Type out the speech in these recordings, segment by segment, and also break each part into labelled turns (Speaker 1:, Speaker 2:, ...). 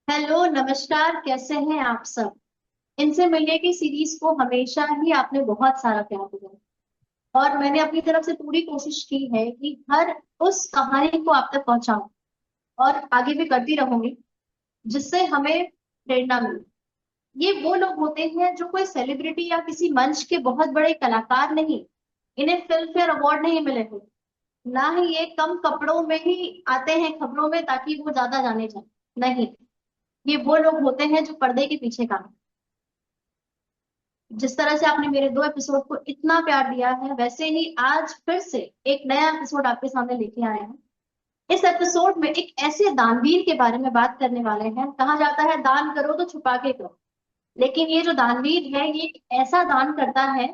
Speaker 1: Hello नमस्कार, कैसे हैं आप सब। इनसे मिलने की सीरीज को हमेशा ही आपने बहुत सारा प्यार दिया और मैंने अपनी तरफ से पूरी कोशिश की है कि हर उस कहानी को आप तक पहुंचाऊं और आगे भी करती रहूंगी जिससे हमें प्रेरणा मिले। ये वो लोग होते हैं जो कोई सेलिब्रिटी या किसी मंच के बहुत बड़े कलाकार नहीं। इन्हें फिल्म फेयर अवार्ड नहीं मिले हुए, ना ही ये कम कपड़ों में ही आते हैं खबरों में ताकि वो ज्यादा जाने जाए। नहीं, ये वो लोग होते हैं जो पर्दे के पीछे काम। जिस तरह से आपने मेरे 2 एपिसोड को इतना प्यार दिया है, वैसे ही आज फिर से एक नया एपिसोड आपके सामने लेके आए हैं। इस एपिसोड में एक ऐसे दानवीर के बारे में बात करने वाले हैं। कहा जाता है दान करो तो छुपा के करो, लेकिन ये जो दानवीर है ये एक ऐसा दान करता है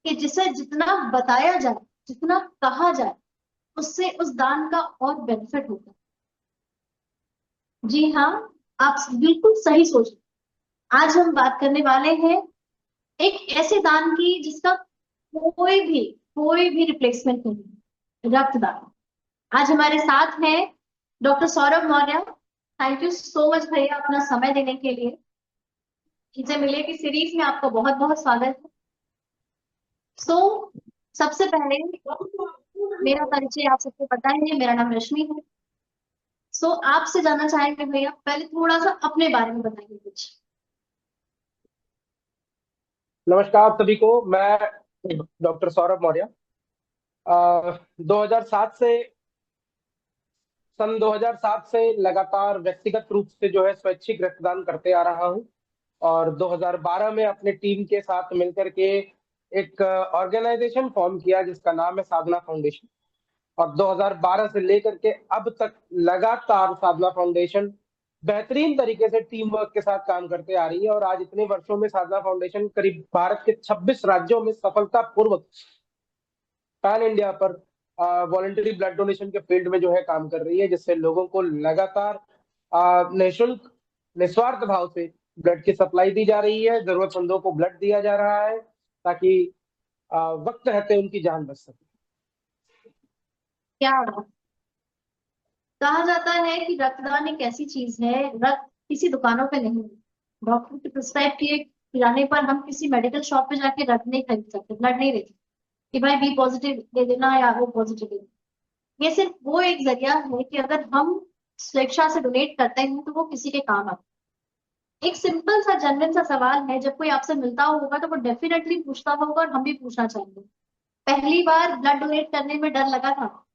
Speaker 1: कि जिसे जितना बताया जाए, जितना कहा जाए, उससे उस दान का और बेनिफिट होता है। जी हाँ, आप बिल्कुल सही सोच। आज हम बात करने वाले हैं एक ऐसे दान की जिसका कोई भी कोई भी रिप्लेसमेंट नहीं, रक्तदान। आज हमारे साथ हैं doctor Saurabh Maurya. Thank you so much भैया अपना समय देने के लिए। इनसे मिले की सीरीज में आपका बहुत बहुत स्वागत है। सो सबसे पहले मेरा परिचय आप सबको पता ही है, मेरा नाम रश्मि है। सो आपसे जानना चाहेंगे भैया, पहले थोड़ा सा अपने बारे में बताइए कुछ।
Speaker 2: नमस्कार सभी को। मैं डॉक्टर सौरभ मौर्य। 2007 से सन 2007 से लगातार व्यक्तिगत रूप से जो है स्वैच्छिक रक्तदान करते आ रहा हूं। और 2012 में अपने टीम के साथ मिलकर के एक ऑर्गेनाइजेशन फॉर्म किया जिसका नाम है साधना फाउंडेशन। और 2012 से लेकर के अब तक लगातार साधना फाउंडेशन बेहतरीन तरीके से टीम वर्क के साथ काम करते आ रही है। और आज इतने वर्षों में साधना फाउंडेशन करीब भारत के 26 राज्यों में सफलतापूर्वक पैन इंडिया पर वॉलेंटरी ब्लड डोनेशन के फील्ड में जो है काम कर रही है, जिससे लोगों को लगातार निःशुल्क निस्वार्थ भाव से ब्लड की सप्लाई दी जा रही है। जरूरतमंदों को ब्लड दिया जा रहा है ताकि वक्त रहते उनकी जान बच सके।
Speaker 1: क्या कहा जाता है कि रक्तदान एक ऐसी चीज है, रक्त किसी दुकानों पे नहीं, डॉक्टर के प्रिस्क्राइब किए जाने पर हम किसी मेडिकल शॉप पे जाके रक्त नहीं खरीद सकते, ब्लड नहीं दे सकते कि भाई बी पॉजिटिव दे देना या ओ पॉजिटिव दे देना। ये सिर्फ वो एक जरिया है कि अगर हम स्वेच्छा से डोनेट करते हैं तो वो किसी के काम आता है। एक सिंपल सा जेन्युइन सा सवाल है, जब कोई आपसे मिलता होगा तो वो डेफिनेटली पूछता होगा और हम भी पूछना चाहेंगे, पहली बार ब्लड डोनेट करने में डर लगा था?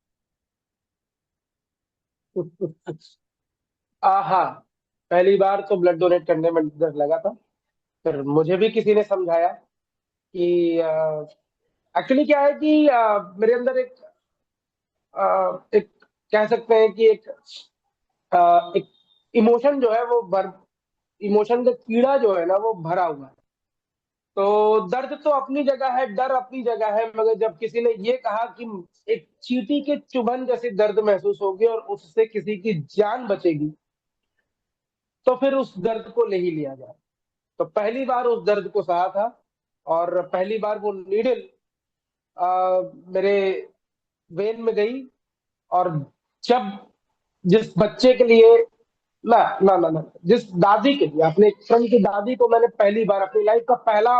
Speaker 2: हाँ, पहली बार तो ब्लड डोनेट करने में डर लगा था। फिर मुझे भी किसी ने समझाया कि एक्चुअली क्या है कि मेरे अंदर एक कह सकते हैं कि एक इमोशन जो है वो भर इमोशन का कीड़ा जो है ना वो भरा हुआ है। तो दर्द तो अपनी जगह है, डर अपनी जगह है, मगर जब किसी ने ये कहा कि एक चींटी के चुभन जैसी दर्द महसूस होगी और उससे किसी की जान बचेगी, तो फिर उस दर्द को ले ही लिया जाए। तो पहली बार उस दर्द को सहा था। और पहली बार वो नीडल मेरे वेन में गई। और जब जिस बच्चे के लिए ना ना ना ना जिस दादी के लिए, अपने एक फ्रेंड की दादी को मैंने पहली बार अपनी लाइफ का पहला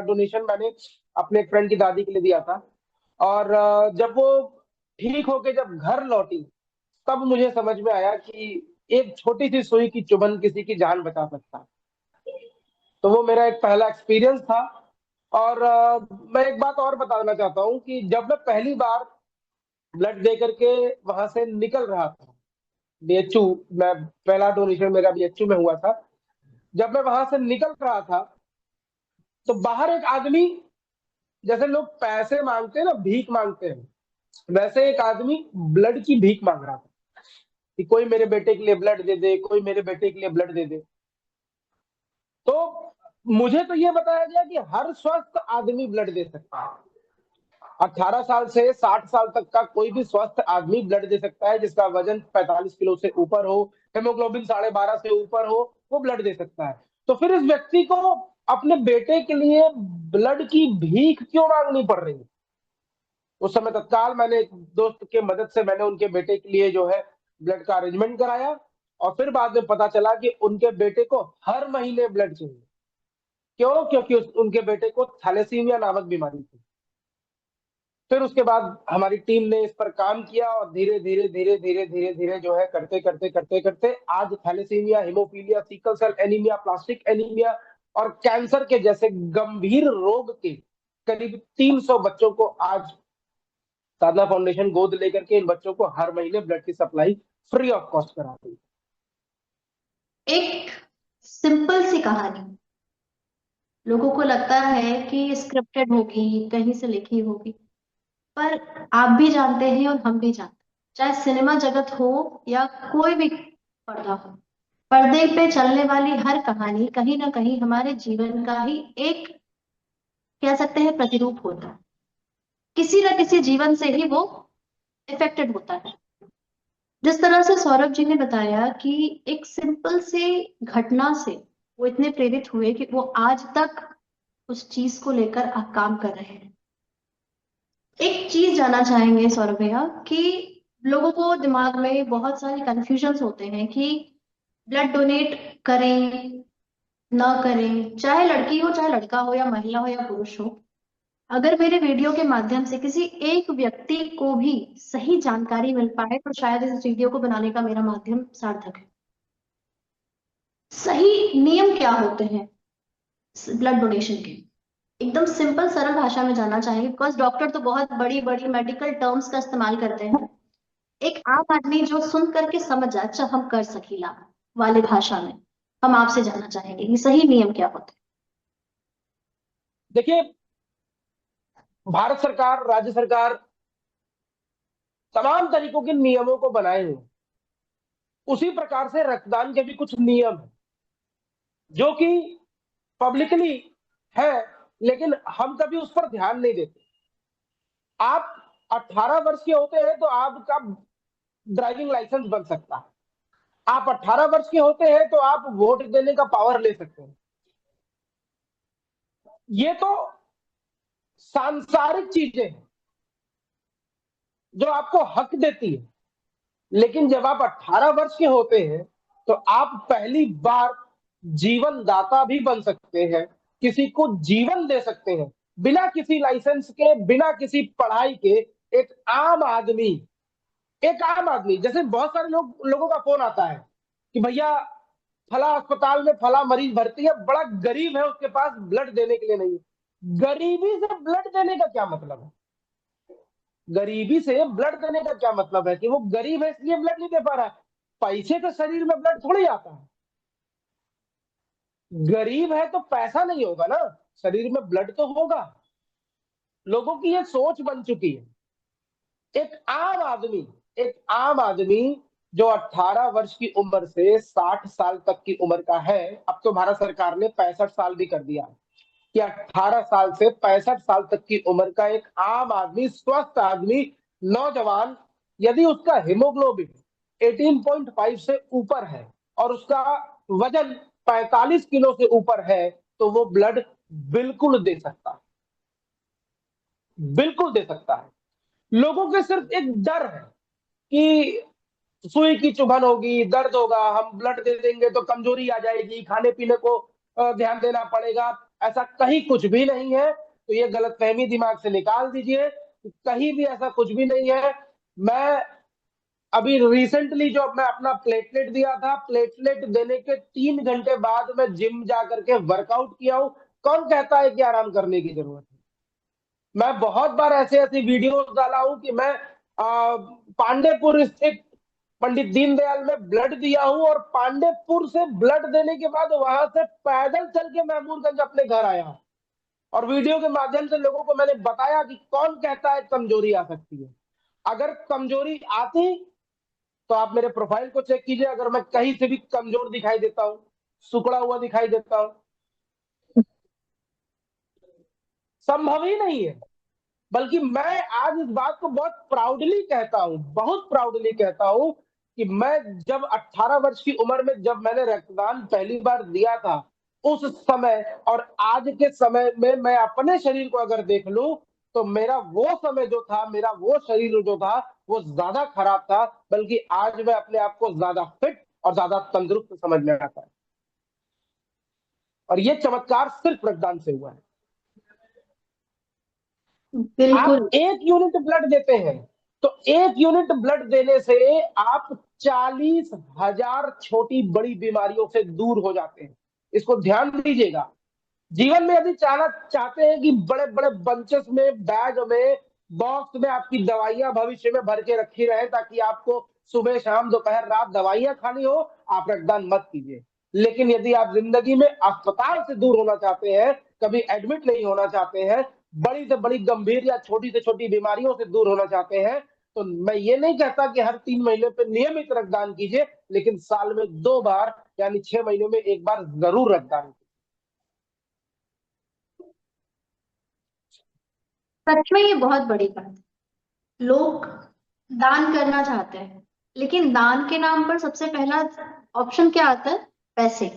Speaker 2: डोनेशन मैंने अपने एक फ्रेंड की दादी के लिए दिया था। और जब वो ठीक होके जब घर लौटी, तब मुझे समझ में आया कि एक छोटी सी सुई की चुभन किसी की जान बचा सकता है। तो वो मेरा एक पहला एक्सपीरियंस था। और मैं एक बात और बताना चाहता हूँ कि जब मैं पहली बार ब्लड दे करके वहां से निकल रहा था, बीएचयू, मैं पहला डोनेशन मेरा बीएचयू में हुआ था। जब मैं वहां से निकल रहा था तो बाहर एक आदमी, जैसे लोग पैसे मांगते हैं ना, भीख मांगते हैं, वैसे एक आदमी ब्लड की भीख मांग रहा था कि कोई मेरे बेटे के लिए ब्लड दे दे, कोई मेरे बेटे के लिए ब्लड दे दे। तो मुझे तो ये बताया गया कि हर स्वस्थ आदमी ब्लड दे सकता है। 18 साल से 60 साल तक का कोई भी स्वस्थ आदमी ब्लड दे सकता है, जिसका वजन 45 किलो से ऊपर हो, हेमोग्लोबिन 12.5 से ऊपर हो, वो ब्लड दे सकता है। तो फिर इस व्यक्ति को अपने बेटे के लिए ब्लड की भीख क्यों मांगनी पड़ रही है? उस समय तत्काल मैंने एक दोस्त के मदद से मैंने उनके बेटे के लिए जो है ब्लड का अरेंजमेंट कराया। और फिर बाद में पता चला कि उनके बेटे को हर महीने ब्लड चाहिए। क्यों? क्योंकि उनके बेटे को थैलेसीमिया नामक बीमारी थी। फिर उसके बाद हमारी टीम ने इस पर काम किया और धीरे धीरे धीरे धीरे धीरे धीरे जो है करते करते करते करते आज thalassaemia, haemophilia, sickle cell anaemia, plastic anaemia और कैंसर के जैसे गंभीर रोग के करीब 300 बच्चों को आज साधना फाउंडेशन गोद लेकर के इन बच्चों को हर महीने ब्लड की सप्लाई फ्री ऑफ कॉस्ट कराती है।
Speaker 1: एक सिंपल सी कहानी, लोगों को लगता है कि स्क्रिप्टेड होगी, कहीं से लिखी होगी, पर आप भी जानते हैं और हम भी जानते हैं, चाहे सिनेमा जगत हो या कोई भी पर्दा हो, पर्दे पे चलने वाली हर कहानी कहीं ना कहीं हमारे जीवन का ही एक, कह सकते हैं, प्रतिरूप होता है। किसी ना किसी जीवन से ही वो इफेक्टेड होता है। जिस तरह से सौरभ जी ने बताया कि एक सिंपल से घटना से वो इतने प्रेरित हुए कि वो आज तक उस चीज को लेकर काम कर रहे हैं। एक चीज जानना चाहेंगे सौरभ भैया कि लोगों को दिमाग में बहुत सारे कंफ्यूजन्स होते हैं कि ब्लड डोनेट करें ना करें, चाहे लड़की हो चाहे लड़का हो या महिला हो या पुरुष हो। अगर मेरे वीडियो के माध्यम से किसी एक व्यक्ति को भी सही जानकारी मिल पाए तो शायद इस वीडियो को बनाने का मेरा माध्यम सार्थक है। सही नियम क्या होते हैं ब्लड डोनेशन के, एकदम सिंपल सरल भाषा में जानना चाहेंगे, बिकॉज डॉक्टर तो बहुत बड़ी बड़ी मेडिकल टर्म्स का इस्तेमाल करते हैं। एक आम आदमी जो सुन करके समझ जाए, अच्छा हम कर सकीला वाले भाषा में हम आपसे जानना चाहेंगे कि सही नियम क्या होते
Speaker 2: देखिए, भारत सरकार, राज्य सरकार तमाम तरीकों के नियमों को बनाए हुए, उसी प्रकार से रक्तदान के भी कुछ नियम हैं जो कि पब्लिकली है, लेकिन हम कभी उस पर ध्यान नहीं देते। आप 18 वर्ष के होते हैं तो आपका ड्राइविंग लाइसेंस बन सकता है। आप 18 वर्ष के होते हैं तो आप वोट देने का पावर ले सकते हैं। ये तो सांसारिक चीजें हैं जो आपको हक देती है। लेकिन जब आप 18 वर्ष के होते हैं तो आप पहली बार जीवन दाता भी बन सकते हैं, किसी को जीवन दे सकते हैं बिना किसी लाइसेंस के, बिना किसी पढ़ाई के। एक आम आदमी, एक आम आदमी जैसे बहुत सारे लोगों का फोन आता है कि भैया फला अस्पताल में फला मरीज भर्ती है, बड़ा गरीब है, उसके पास ब्लड देने के लिए नहीं है। गरीबी से ब्लड देने का क्या मतलब है? गरीबी से ब्लड देने का क्या मतलब है कि वो गरीब है इसलिए ब्लड नहीं दे पा रहा है? पैसे तो शरीर में ब्लड थोड़ी आता है। गरीब है तो पैसा नहीं होगा ना, शरीर में ब्लड तो होगा। लोगों की ये सोच बन चुकी है। एक आम आदमी जो 18 वर्ष की उम्र से 60 साल तक की उम्र का है, अब तो भारत सरकार ने 65 साल भी कर दिया कि 18 साल से 65 साल तक की उम्र का एक आम आदमी, स्वस्थ आदमी, नौजवान, यदि उसका हीमोग्लोबिन 18.5 से ऊपर है और उसका वजन 45 किलो से ऊपर है तो वो ब्लड बिल्कुल दे सकता है, बिल्कुल दे सकता है। लोगों के सिर्फ एक डर है कि सुई की चुभन होगी, दर्द होगा, हम ब्लड दे देंगे तो कमजोरी आ जाएगी, खाने पीने को ध्यान देना पड़ेगा। ऐसा कहीं कुछ भी नहीं है। तो ये गलतफहमी दिमाग से निकाल दीजिए, कहीं भी ऐसा कुछ भी नहीं है। मैं अभी रिसेंटली जो मैं अपना प्लेटलेट दिया था, प्लेटलेट देने के 3 घंटे बाद मैं जिम जा करके वर्कआउट किया हूं। कौन कहता है कि आराम करने की जरूरत है? मैं बहुत बार ऐसे ऐसी वीडियोस डाला हूं कि मैं पांडेपुर स्थित पंडित दीनदयाल में ब्लड दिया हूं और पांडेपुर से ब्लड देने के बाद वहां से पैदल चल के महमूदगंज अपने घर आया हूं। और वीडियो के माध्यम से लोगों को मैंने बताया कि कौन कहता है कमजोरी आ सकती है। अगर कमजोरी आती तो आप मेरे प्रोफाइल को चेक कीजिए, अगर मैं कहीं से भी कमजोर दिखाई देता हूं, सुकड़ा हुआ दिखाई देता हूं, संभव ही नहीं है। बल्कि मैं आज इस बात को बहुत प्राउडली कहता हूं, बहुत प्राउडली कहता हूं कि मैं जब 18 वर्ष की उम्र में जब मैंने रक्तदान पहली बार दिया था, उस समय और आज के समय में मैं अपने शरीर को अगर देख लूं तो मेरा वो समय जो था, मेरा वो शरीर जो था वो ज्यादा खराब था, बल्कि आज मैं अपने आप को ज्यादा फिट और ज्यादा तंदुरुस्त समझ में आता है। और ये चमत्कार सिर्फ रक्तदान से हुआ है।
Speaker 1: बिल्कुल।
Speaker 2: आप 1 यूनिट ब्लड देते हैं, तो 1 यूनिट ब्लड देने से आप 40,000 छोटी बड़ी बीमारियों से दूर हो जाते हैं। इसको ध्यान दीजिएगा। जीवन में यदि चाहते हैं कि बड़े बड़े बंचेस में, बैग में, बॉक्स में आपकी दवाइयां भविष्य में भर के रखी रहे, ताकि आपको सुबह शाम दोपहर रात दवाइयां खानी हो, आप रक्तदान मत कीजिए। लेकिन यदि आप जिंदगी में अस्पताल से दूर होना चाहते हैं, कभी एडमिट नहीं होना चाहते हैं, बड़ी से बड़ी गंभीर या छोटी से छोटी बीमारियों से दूर होना चाहते हैं, तो मैं ये नहीं कहता कि हर 3 महीने पे नियमित रक्तदान कीजिए, लेकिन साल में 2 बार यानी 6 महीनों में 1 बार जरूर रक्तदान।
Speaker 1: सच में ये बहुत बड़ी बात है। लोग दान करना चाहते हैं, लेकिन दान के नाम पर सबसे पहला ऑप्शन क्या आता है? पैसे।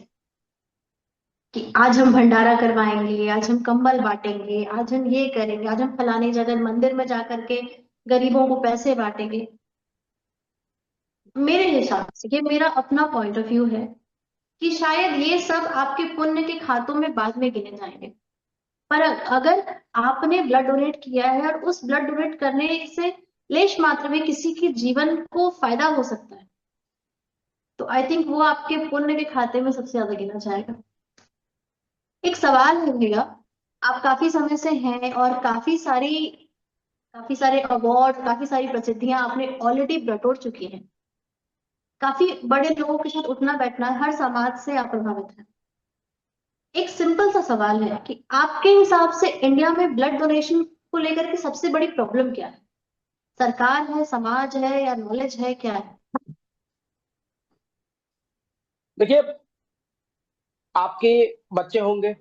Speaker 1: कि आज हम भंडारा करवाएंगे, आज हम कंबल बांटेंगे, आज हम ये करेंगे, आज हम फलानी जगह मंदिर में जाकर के गरीबों को पैसे बांटेंगे। मेरे हिसाब से, ये मेरा अपना पॉइंट ऑफ व्यू है, कि शायद ये सब आपके पुण्य के खातों में बाद में गिने जाएंगे। पर अगर आपने ब्लड डोनेट किया है और उस ब्लड डोनेट करने से लेश मात्र में किसी के जीवन को फायदा हो सकता है, तो आई थिंक वो आपके पुण्य के खाते में सबसे ज्यादा गिना जाएगा। एक सवाल है मेरा, आप काफी समय से हैं और काफी सारे अवार्ड, काफी सारी प्रसिद्धियां आपने ऑलरेडी बटोर चुकी हैं। काफी बड़े लोगों के साथ उठना बैठना, हर समाज से आप प्रभावित हैं। एक सिंपल सा सवाल है कि आपके हिसाब से इंडिया में ब्लड डोनेशन को लेकर के सबसे बड़ी प्रॉब्लम क्या है? सरकार है, समाज है, या नॉलेज है, क्या है?
Speaker 2: देखिए, आपके बच्चे होंगे,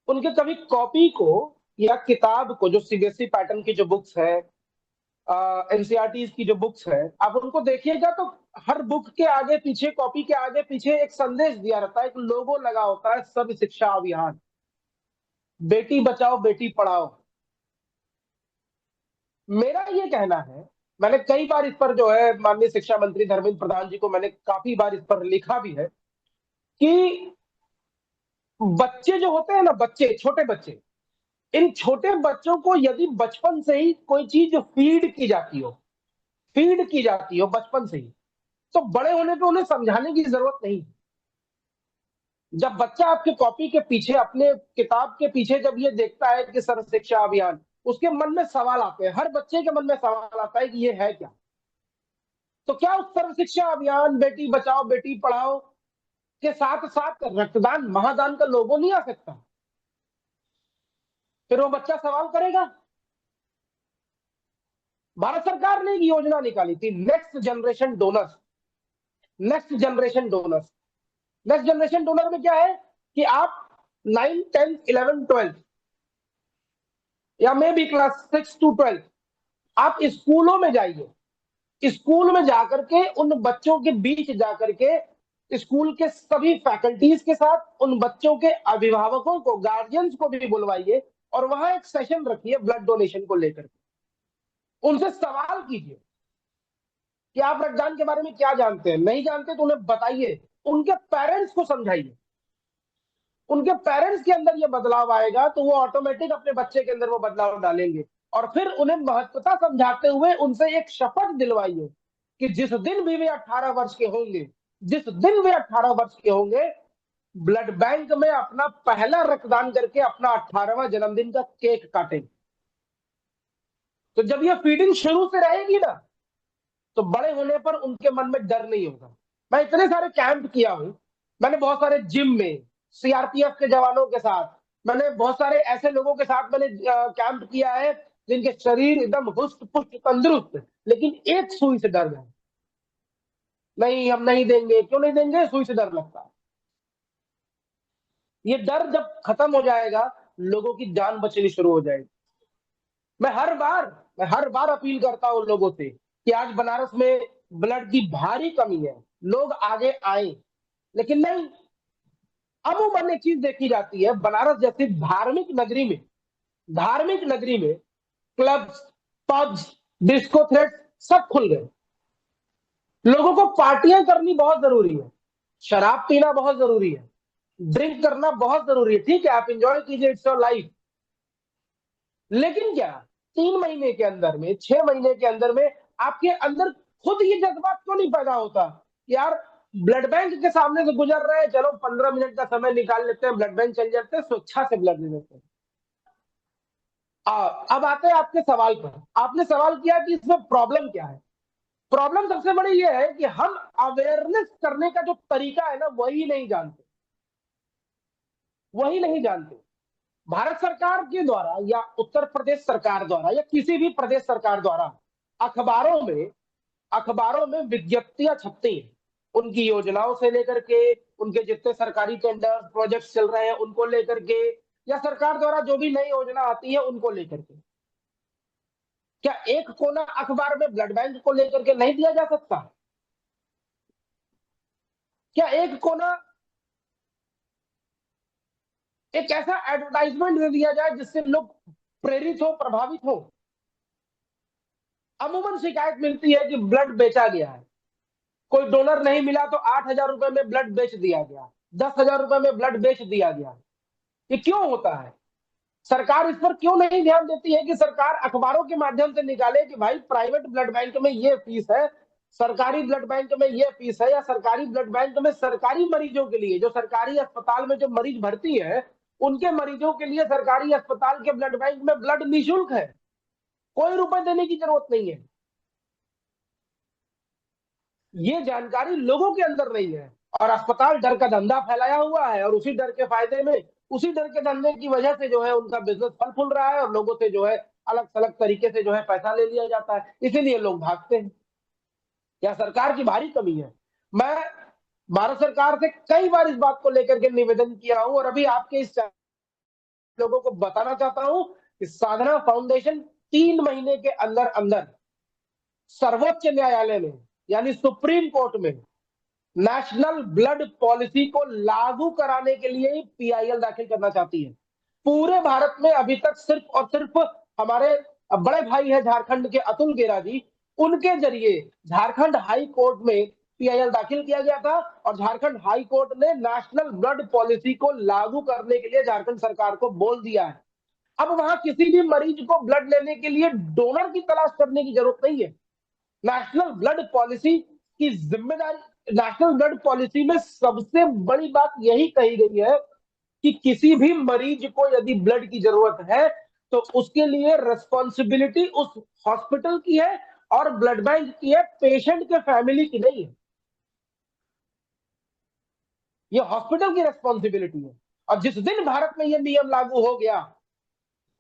Speaker 2: उनके कभी कॉपी को या किताब को, जो सीबीएसई पैटर्न की जो बुक्स है, एनसीईआरटी की जो बुक्स है, आप उनको देखिएगा तो हर बुक के आगे पीछे, कॉपी के आगे पीछे एक संदेश दिया रहता है, एक लोगो लगा होता है, सर्व शिक्षा अभियान, बेटी बचाओ बेटी पढ़ाओ। मेरा ये कहना है, मैंने कई बार इस पर जो है माननीय शिक्षा मंत्री धर्मेंद्र प्रधान जी को मैंने काफी बार इस पर लिखा भी है, कि बच्चे जो होते हैं ना, बच्चे, छोटे बच्चे, इन छोटे बच्चों को यदि बचपन से ही कोई चीज फीड की जाती हो बचपन से ही, तो बड़े होने पे उन्हें समझाने की जरूरत नहीं। जब बच्चा आपके कॉपी के पीछे, अपने किताब के पीछे जब ये देखता है कि सर्व शिक्षा अभियान, उसके मन में सवाल आते हैं, हर बच्चे के मन में सवाल आता है कि ये है क्या। तो क्या उस सर्व शिक्षा अभियान, बेटी बचाओ बेटी पढ़ाओ के साथ साथ रक्तदान, महादान का लोगो नहीं आ सकता? फिर वो बच्चा सवाल करेगा। भारत सरकार ने एक योजना निकाली थी, next generation donors. Next generation donors next generation donor में क्या है कि आप 9, 10, 11, 12 या मे बी क्लास 6 to 12, आप स्कूलों में जाइए, स्कूल में जाकर के उन बच्चों के बीच जाकर के, स्कूल के सभी फैकल्टीज के साथ उन बच्चों के अभिभावकों को, गार्जियंस को भी बुलवाइए, और वहां एक सेशन रखिए ब्लड डोनेशन को लेकर के। उनसे सवाल कीजिए कि आप रक्तदान के बारे में क्या जानते हैं, नहीं जानते तो उन्हें बताइए। उनके पेरेंट्स को समझाइए। उनके पेरेंट्स के अंदर ये बदलाव आएगा तो वो ऑटोमेटिक अपने बच्चे के अंदर वो बदलाव डालेंगे। और फिर उन्हें महत्वता समझाते हुए उनसे एक शपथ दिलवाइए कि जिस दिन भी वे 18 वर्ष के होंगे, जिस दिन वे 18 वर्ष के होंगे, ब्लड बैंक में अपना पहला रक्तदान करके अपना 18वां जन्मदिन का केक काटेंगे। तो जब ये फीडिंग शुरू से रहेगी ना, तो बड़े होने पर उनके मन में डर नहीं होगा। मैं इतने सारे कैंप किया हूं, मैंने बहुत सारे जिम में सीआरपीएफ के जवानों के साथ, मैंने बहुत सारे ऐसे लोगों के साथ मैंने कैंप किया है जिनके शरीर एकदम हुष्ट पुष्ट तंदुरुस्त, लेकिन एक सुई से डर गए। नहीं, हम नहीं देंगे। क्यों नहीं देंगे? सुई से डर लगता है। ये डर जब खत्म हो जाएगा, लोगों की जान बचनी शुरू हो जाएगी। मैं हर बार अपील करता हूं लोगों से कि आज बनारस में ब्लड की भारी कमी है, लोग आगे आए, लेकिन नहीं। अमूमन एक चीज देखी जाती है, बनारस जैसी धार्मिक नगरी में क्लब्स, पब्स, डिस्को थ्रेट्स सब खुल गए, लोगों को पार्टियां करनी बहुत जरूरी है, शराब पीना बहुत जरूरी है, ड्रिंक करना बहुत जरूरी है, ठीक है आप इंजॉय कीजिए, इट्स योर लाइफ। लेकिन क्या 3 महीने के अंदर में, 6 महीने के अंदर में आपके अंदर खुद ये जज्बात क्यों नहीं पैदा होता कि यार ब्लड बैंक के सामने से गुजर रहे हैं, चलो 15 मिनट का समय निकाल लेते हैं, ब्लड बैंक चल जाते हैं, स्वेच्छा से ब्लड दे देते हैं। अब आते हैं आपके सवाल पर। आपने सवाल किया कि इसमें प्रॉब्लम क्या है। प्रॉब्लम सबसे बड़ी ये है कि हम अवेयरनेस करने का जो तरीका है ना, वही नहीं जानते। भारत सरकार के द्वारा या उत्तर प्रदेश सरकार द्वारा या किसी भी प्रदेश सरकार द्वारा अखबारों में विज्ञप्तियां छपती हैं, उनकी योजनाओं से लेकर के, उनके जितने सरकारी टेंडर प्रोजेक्ट्स चल रहे हैं उनको लेकर के, या सरकार द्वारा जो भी नई योजना आती है उनको लेकर के। क्या एक कोना अखबार में ब्लड बैंक को लेकर के नहीं दिया जा सकता? क्या एक कोना, एक ऐसा एडवर्टाइजमेंट दे दिया जाए जिससे लोग प्रेरित हो, प्रभावित हो? अमूमन शिकायत मिलती है कि ब्लड बेचा गया है, कोई डोनर नहीं मिला तो 8,000 रुपए में ब्लड बेच दिया गया, 10,000 रुपए में ब्लड बेच दिया गया। ये क्यों होता है? सरकार इस पर क्यों नहीं ध्यान देती है कि सरकार अखबारों के माध्यम से निकाले कि भाई प्राइवेट ब्लड बैंक में ये फीस है, सरकारी ब्लड बैंक में ये फीस है, या सरकारी ब्लड बैंक में सरकारी मरीजों के लिए, जो सरकारी अस्पताल में जो मरीज भर्ती है उनके मरीजों के लिए सरकारी अस्पताल के ब्लड बैंक में ब्लड निःशुल्क है, कोई रुपए देने की जरूरत नहीं है। ये जानकारी लोगों के अंदर नहीं है, और अस्पताल डर का धंधा फैलाया हुआ है, और उसी डर के फायदे में, उसी डर के धंधे की वजह से जो है उनका बिजनेस फल फूल रहा है, और लोगों से जो है अलग अलग तरीके से जो है पैसा ले लिया जाता है, इसीलिए लोग भागते हैं। या सरकार की भारी कमी है? मैं भारत सरकार से कई बार इस बात को लेकर के निवेदन किया हूं, और अभी आपके इस लोगों को बताना चाहता हूं कि साधना फाउंडेशन 3 महीने के अंदर अंदर सर्वोच्च न्यायालय में, यानी सुप्रीम कोर्ट में, नेशनल ब्लड पॉलिसी को लागू कराने के लिए ही पीआईएल दाखिल करना चाहती है। पूरे भारत में अभी तक सिर्फ और सिर्फ हमारे बड़े भाई है झारखंड के अतुल गेरा जी, उनके जरिए झारखंड हाई कोर्ट में पीआईएल दाखिल किया गया था, और झारखंड हाई कोर्ट ने नेशनल ब्लड पॉलिसी को लागू करने के लिए झारखंड सरकार को बोल दिया है। अब वहां किसी भी मरीज को ब्लड लेने के लिए डोनर की तलाश करने की जरूरत नहीं है। नेशनल ब्लड पॉलिसी की जिम्मेदारी, नेशनल ब्लड पॉलिसी में सबसे बड़ी बात यही कही गई है कि किसी भी मरीज को यदि ब्लड की जरूरत है तो उसके लिए रिस्पॉन्सिबिलिटी उस हॉस्पिटल की है और ब्लड बैंक की है, पेशेंट के फैमिली की नहीं है। ये हॉस्पिटल की रिस्पॉन्सिबिलिटी है। और जिस दिन भारत में यह नियम लागू हो गया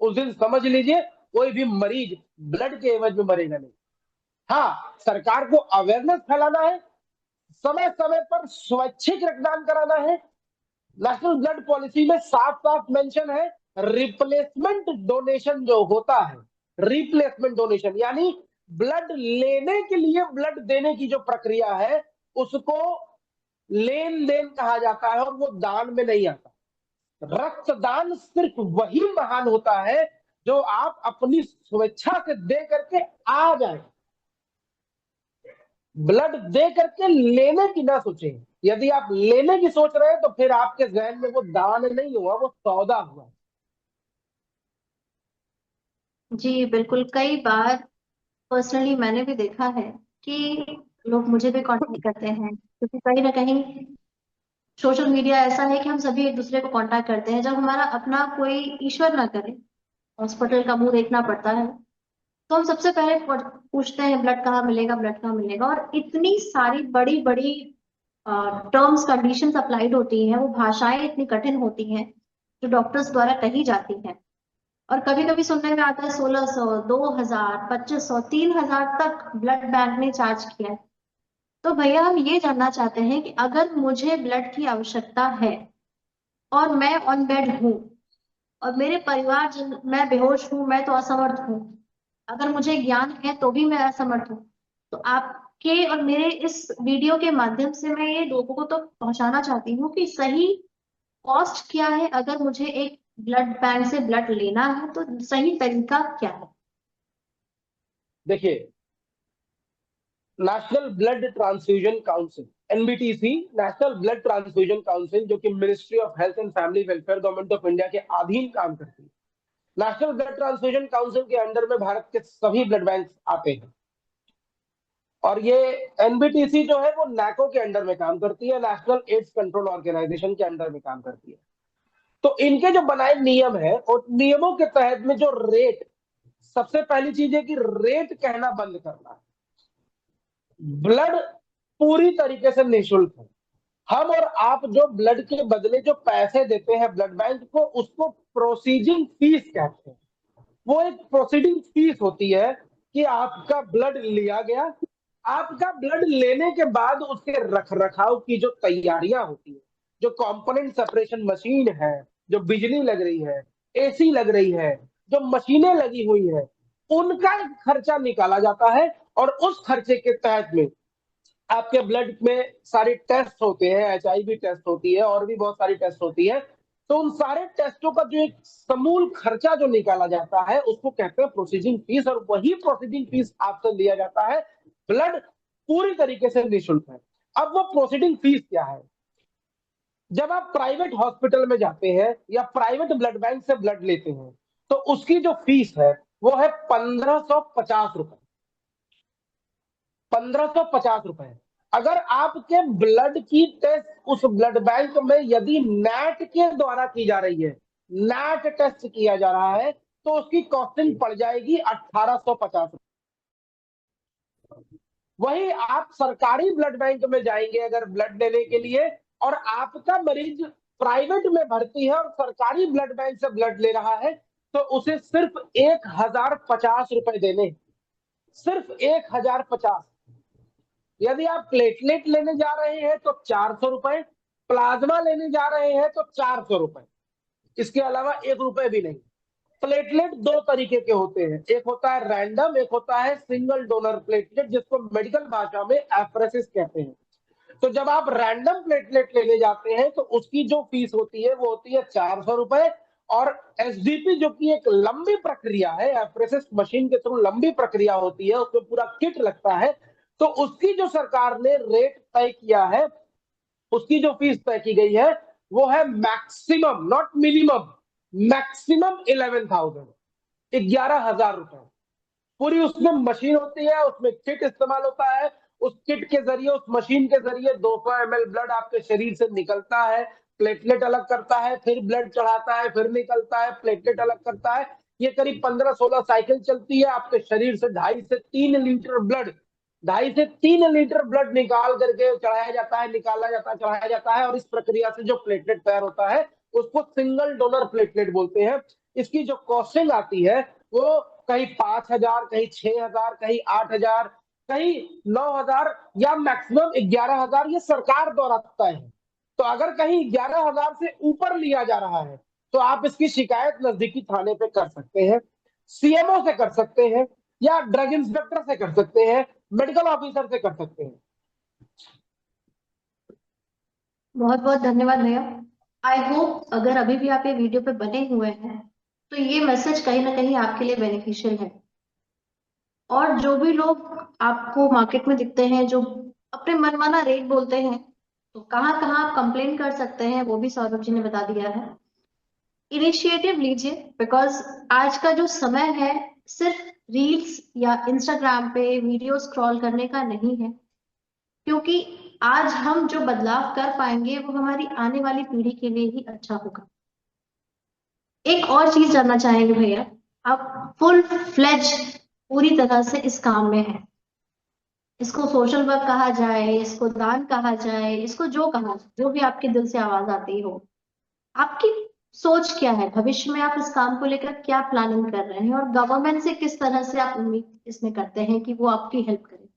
Speaker 2: उस दिन समझ लीजिए कोई भी मरीज ब्लड के एवज में मरेगा नहीं। हाँ, सरकार को अवेयरनेस फैलाना है, समय समय पर स्वैच्छिक रक्तदान कराना है। नेशनल ब्लड पॉलिसी में साफ साफ मेंशन है, रिप्लेसमेंट डोनेशन जो होता है, रिप्लेसमेंट डोनेशन यानी ब्लड लेने के लिए ब्लड देने की जो प्रक्रिया है उसको लेन देन कहा जाता है, और वो दान में नहीं आता। रक्तदान सिर्फ वही महान होता है जो आप अपनी स्वेच्छा से दे करके आ जाए, ब्लड दे करके लेने की ना सोचें। यदि आप लेने की सोच रहे हैं तो फिर आपके जहन में वो दान नहीं हुआ, वो सौदा हुआ।
Speaker 1: जी बिल्कुल, कई बार पर्सनली मैंने भी देखा है कि लोग मुझे भी कांटेक्ट करते हैं, क्योंकि कहीं ना कहीं सोशल मीडिया ऐसा है कि हम सभी एक दूसरे को कांटेक्ट करते हैं। जब हमारा अपना कोई, ईश्वर ना करे, हॉस्पिटल का मुंह देखना पड़ता है, तो हम सबसे पहले पूछते हैं ब्लड कहाँ मिलेगा, ब्लड कहाँ मिलेगा। और इतनी सारी बड़ी बड़ी टर्म्स कंडीशंस अप्लाइड होती हैं, वो भाषाएं इतनी कठिन होती हैं जो डॉक्टर्स द्वारा कही जाती हैं। और कभी कभी सुनने में आता है 1,600, 2,000, 2,500, 3,000 तक ब्लड बैंक ने चार्ज किया है। तो भैया हम ये जानना चाहते हैं कि अगर मुझे ब्लड की आवश्यकता है और मैं ऑन बेड हूँ, और मेरे परिवार जन, मैं बेहोश हूँ, मैं तो असमर्थ हूँ, अगर मुझे ज्ञान है तो भी मैं असमर्थ हूँ, तो आपके और मेरे इस वीडियो के माध्यम से मैं ये लोगों को तो पहुंचाना चाहती हूँ कि सही कॉस्ट क्या है, अगर मुझे एक ब्लड बैंक से ब्लड लेना है तो सही तरीका क्या है।
Speaker 2: देखिए, national blood transfusion council, NBTC, national blood transfusion council, जो कि ministry of health and family welfare government of India के अधीन काम करती है। नेशनल ब्लड ट्रांसफ्यूजन काउंसिल के अंडर में भारत के सभी ब्लड बैंक आते हैं। और ये एनबीटीसी जो है वो नैको के अंडर में काम करती है, नेशनल एड्स कंट्रोल ऑर्गेनाइजेशन के अंडर में काम करती है। तो इनके जो बनाए नियम है और नियमों के तहत में जो रेट, सबसे पहली चीज है कि रेट कहना बंद करना है। ब्लड पूरी तरीके से निःशुल्क है। हम और आप जो ब्लड के बदले जो पैसे देते हैं ब्लड बैंक को, उसको प्रोसीजिंग फीस कहते हैं। वो एक प्रोसीडिंग फीस होती है कि आपका ब्लड लिया गया, आपका ब्लड लेने के बाद उसके रख रखाव की जो तैयारियां होती है, जो कंपोनेंट सेपरेशन मशीन है, जो बिजली लग रही है, एसी लग रही है, जो मशीनें लगी हुई है, उनका एक खर्चा निकाला जाता है। और उस खर्चे के तहत में आपके ब्लड में सारे टेस्ट होते हैं, एचआईवी टेस्ट होती है और भी बहुत सारी टेस्ट होती है। तो उन सारे टेस्टों का जो एक समूल खर्चा जो निकाला जाता है उसको कहते हैं प्रोसीजिंग फीस, और वही प्रोसीजिंग फीस आपसे लिया जाता है। ब्लड पूरी तरीके से निःशुल्क है। अब वो प्रोसीडिंग फीस क्या है? जब आप प्राइवेट हॉस्पिटल में जाते हैं या प्राइवेट ब्लड बैंक से ब्लड लेते हैं तो उसकी जो फीस है वो है 1550 रुपए। 1550 रुपए। अगर आपके ब्लड की टेस्ट उस ब्लड बैंक में यदि नैट के द्वारा की जा रही है, नैट टेस्ट किया जा रहा है, तो उसकी कॉस्टिंग पड़ जाएगी 1850 रुपए। वही आप सरकारी ब्लड बैंक में जाएंगे अगर ब्लड लेने के लिए, और आपका मरीज प्राइवेट में भर्ती है और सरकारी ब्लड बैंक से ब्लड ले रहा है, तो उसे सिर्फ 1050 रुपए देने, सिर्फ 1050। यदि आप प्लेटलेट लेने जा रहे हैं तो 400 रुपए, प्लाज्मा लेने जा रहे हैं तो 400 रुपए, इसके अलावा 1 रुपए भी नहीं। प्लेटलेट दो तरीके के होते हैं, एक होता है रैंडम, एक होता है सिंगल डोनर प्लेटलेट, जिसको मेडिकल भाषा में एफरेसिस कहते हैं। तो जब आप रैंडम प्लेटलेट लेने जाते हैं तो उसकी जो फीस होती है वो होती है 400 रुपए। और एसडीपी जो कि एक लंबी प्रक्रिया है, एफरेसिस मशीन के थ्रू लंबी प्रक्रिया होती है, उसमें पूरा किट लगता है, तो उसकी जो सरकार ने रेट तय किया है, उसकी जो फीस तय की गई है वो है मैक्सिमम, नॉट मिनिमम, मैक्सिमम 11,000 रुपए। पूरी उसमें मशीन होती है, उसमें किट इस्तेमाल होता है। उस किट के जरिए, उस मशीन के जरिए 200 ml ब्लड आपके शरीर से निकलता है, प्लेटलेट अलग करता है, फिर ब्लड चढ़ाता है, फिर निकलता है, प्लेटलेट अलग करता है। ये करीब 15-16 साइकिल चलती है। आपके शरीर से 2.5 से 3 लीटर ब्लड निकाल करके चढ़ाया जाता है, निकाला जाता है, चढ़ाया जाता है। और इस प्रक्रिया से जो प्लेटलेट तैयार होता है उसको सिंगल डोनर प्लेटलेट बोलते हैं। इसकी जो कॉस्टिंग आती है वो कहीं 5,000, कहीं 6,000, कहीं 8,000, कहीं 9,000 या मैक्सिमम 11,000, ये सरकार द्वारा तय है। तो अगर कहीं 11,000 से ऊपर लिया जा रहा है तो आप इसकी शिकायत नजदीकी थाने पे कर सकते हैं, सीएमओ से कर सकते हैं, या ड्रग इंस्पेक्टर से कर सकते हैं, मेडिकल ऑफिसर से कर सकते हैं।
Speaker 1: बहुत बहुत धन्यवाद भैया। आई होप अगर अभी भी आप ये वीडियो पे बने हुए हैं तो ये मैसेज कहीं ना कहीं आपके लिए बेनिफिशियल है। और जो भी लोग आपको मार्केट में दिखते हैं जो अपने मनमाना रेट बोलते हैं, तो कहाँ कहाँ आप कंप्लेन कर सकते हैं वो भी सौरभ जी ने बता दिया है। इनिशिएटिव लीजिए, बिकॉज आज का जो समय है सिर्फ रील्स या इंस्टाग्राम पे वीडियो स्क्रॉल करने का नहीं है, क्योंकि आज हम जो बदलाव कर पाएंगे वो हमारी आने वाली पीढ़ी के लिए ही अच्छा होगा। एक और चीज जानना चाहेंगे भैया, आप फुल फ्लेज पूरी तरह से इस काम में है, इसको सोशल वर्क कहा जाए, इसको दान कहा जाए, इसको जो कहा जाए, जो भी आपके दिल से आवाज आती हो, आपकी सोच क्या है? भविष्य में आप इस काम को लेकर क्या प्लानिंग कर रहे हैं और गवर्नमेंट से किस तरह से आप उम्मीद इसमें करते हैं कि वो आपकी हेल्प करे?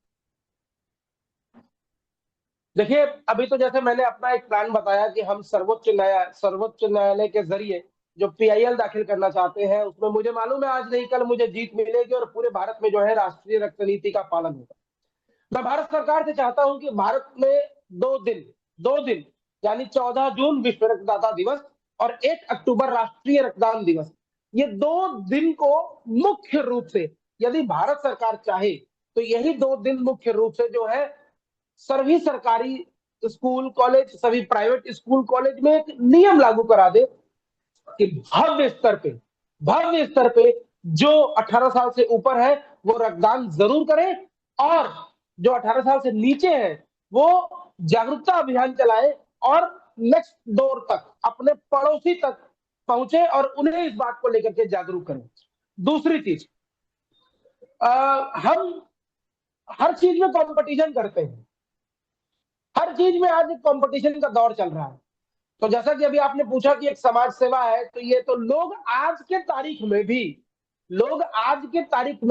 Speaker 2: देखिए, अभी तो जैसे मैंने अपना एक प्लान बताया कि हम सर्वोच्च न्यायालय के जरिए जो पीआईएल दाखिल करना चाहते हैं, उसमें मुझे मालूम है आज नहीं कल मुझे जीत मिलेगी और पूरे भारत में जो है राष्ट्रीय रक्त नीति का पालन होगा। मैं भारत सरकार से चाहता हूं कि भारत में 2 दिन यानी 14 जून विश्व रक्तदाता दिवस और 1 अक्टूबर राष्ट्रीय रक्तदान दिवस, ये 2 दिन को मुख्य रूप से यदि भारत सरकार चाहे तो यही 2 दिन मुख्य रूप से जो है सभी सरकारी स्कूल कॉलेज, सभी प्राइवेट स्कूल कॉलेज में एक नियम लागू करा दे कि भव्य स्तर पे जो 18 साल से ऊपर है वो रक्तदान जरूर करें, और जो 18 साल से नीचे है वो जागरूकता अभियान चलाए और नेक्स्ट डोर तक, अपने पड़ोसी तक पहुंचे और उन्हें इस बात को लेकर के जागरूक करें। दूसरी चीज, हम हर चीज में कंपटीशन करते हैं, हर चीज में आज कंपटीशन का दौर चल रहा है। तो जैसा कि अभी आपने पूछा कि एक समाज सेवा है, तो ये तो लोग आज के तारीख में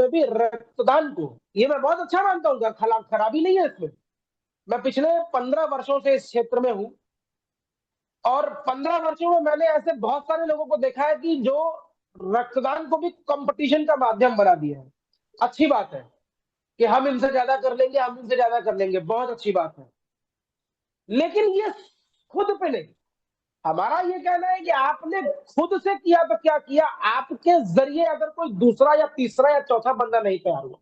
Speaker 2: भी रक्तदान को, ये मैं बहुत अच्छा मानता हूँ, खराबी नहीं है इसमें। मैं पिछले 15 वर्षों से इस क्षेत्र में हूं और 15 वर्षों में मैंने ऐसे बहुत सारे लोगों को देखा है कि जो रक्तदान को भी कंपटीशन का माध्यम बना दिया है। अच्छी बात है कि हम इनसे ज्यादा कर लेंगे, हम इनसे ज्यादा कर लेंगे, बहुत अच्छी बात है। लेकिन ये खुद पे नहीं, हमारा ये कहना है कि आपने खुद से किया तो क्या किया, आपके जरिए अगर कोई दूसरा या तीसरा या चौथा बंदा नहीं तैयार हुआ।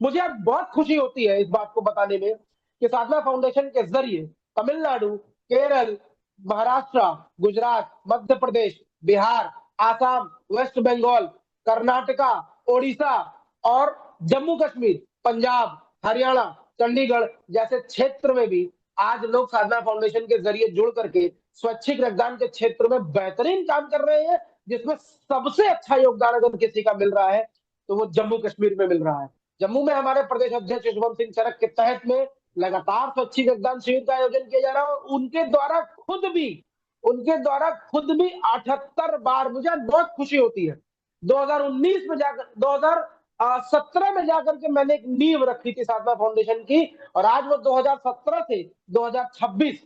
Speaker 2: मुझे आज बहुत खुशी होती है इस बात को बताने में कि साधना फाउंडेशन के जरिए तमिलनाडु, केरल, महाराष्ट्र, गुजरात, मध्य प्रदेश, बिहार, आसाम, वेस्ट बंगाल, कर्नाटका, ओडिशा और जम्मू कश्मीर, पंजाब, हरियाणा, चंडीगढ़ जैसे क्षेत्र में भी आज लोग साधना फाउंडेशन के जरिए जुड़ करके स्वैच्छिक रक्तदान के क्षेत्र में बेहतरीन काम कर रहे हैं, जिसमें सबसे अच्छा योगदान अगर किसी का मिल रहा है तो वो जम्मू कश्मीर में मिल रहा है। जम्मू में हमारे प्रदेश अध्यक्ष शुभम सिंह चरक के तहत में लगातार स्वैच्छिक रक्तदान शिविर का आयोजन किया जा रहा है। उनके द्वारा खुद भी 78 बार, मुझे बहुत खुशी होती है, 2019 में जाकर 2017 में जाकर के मैंने एक नींव रखी थी साधना फाउंडेशन की, और आज वो 2017 से 2026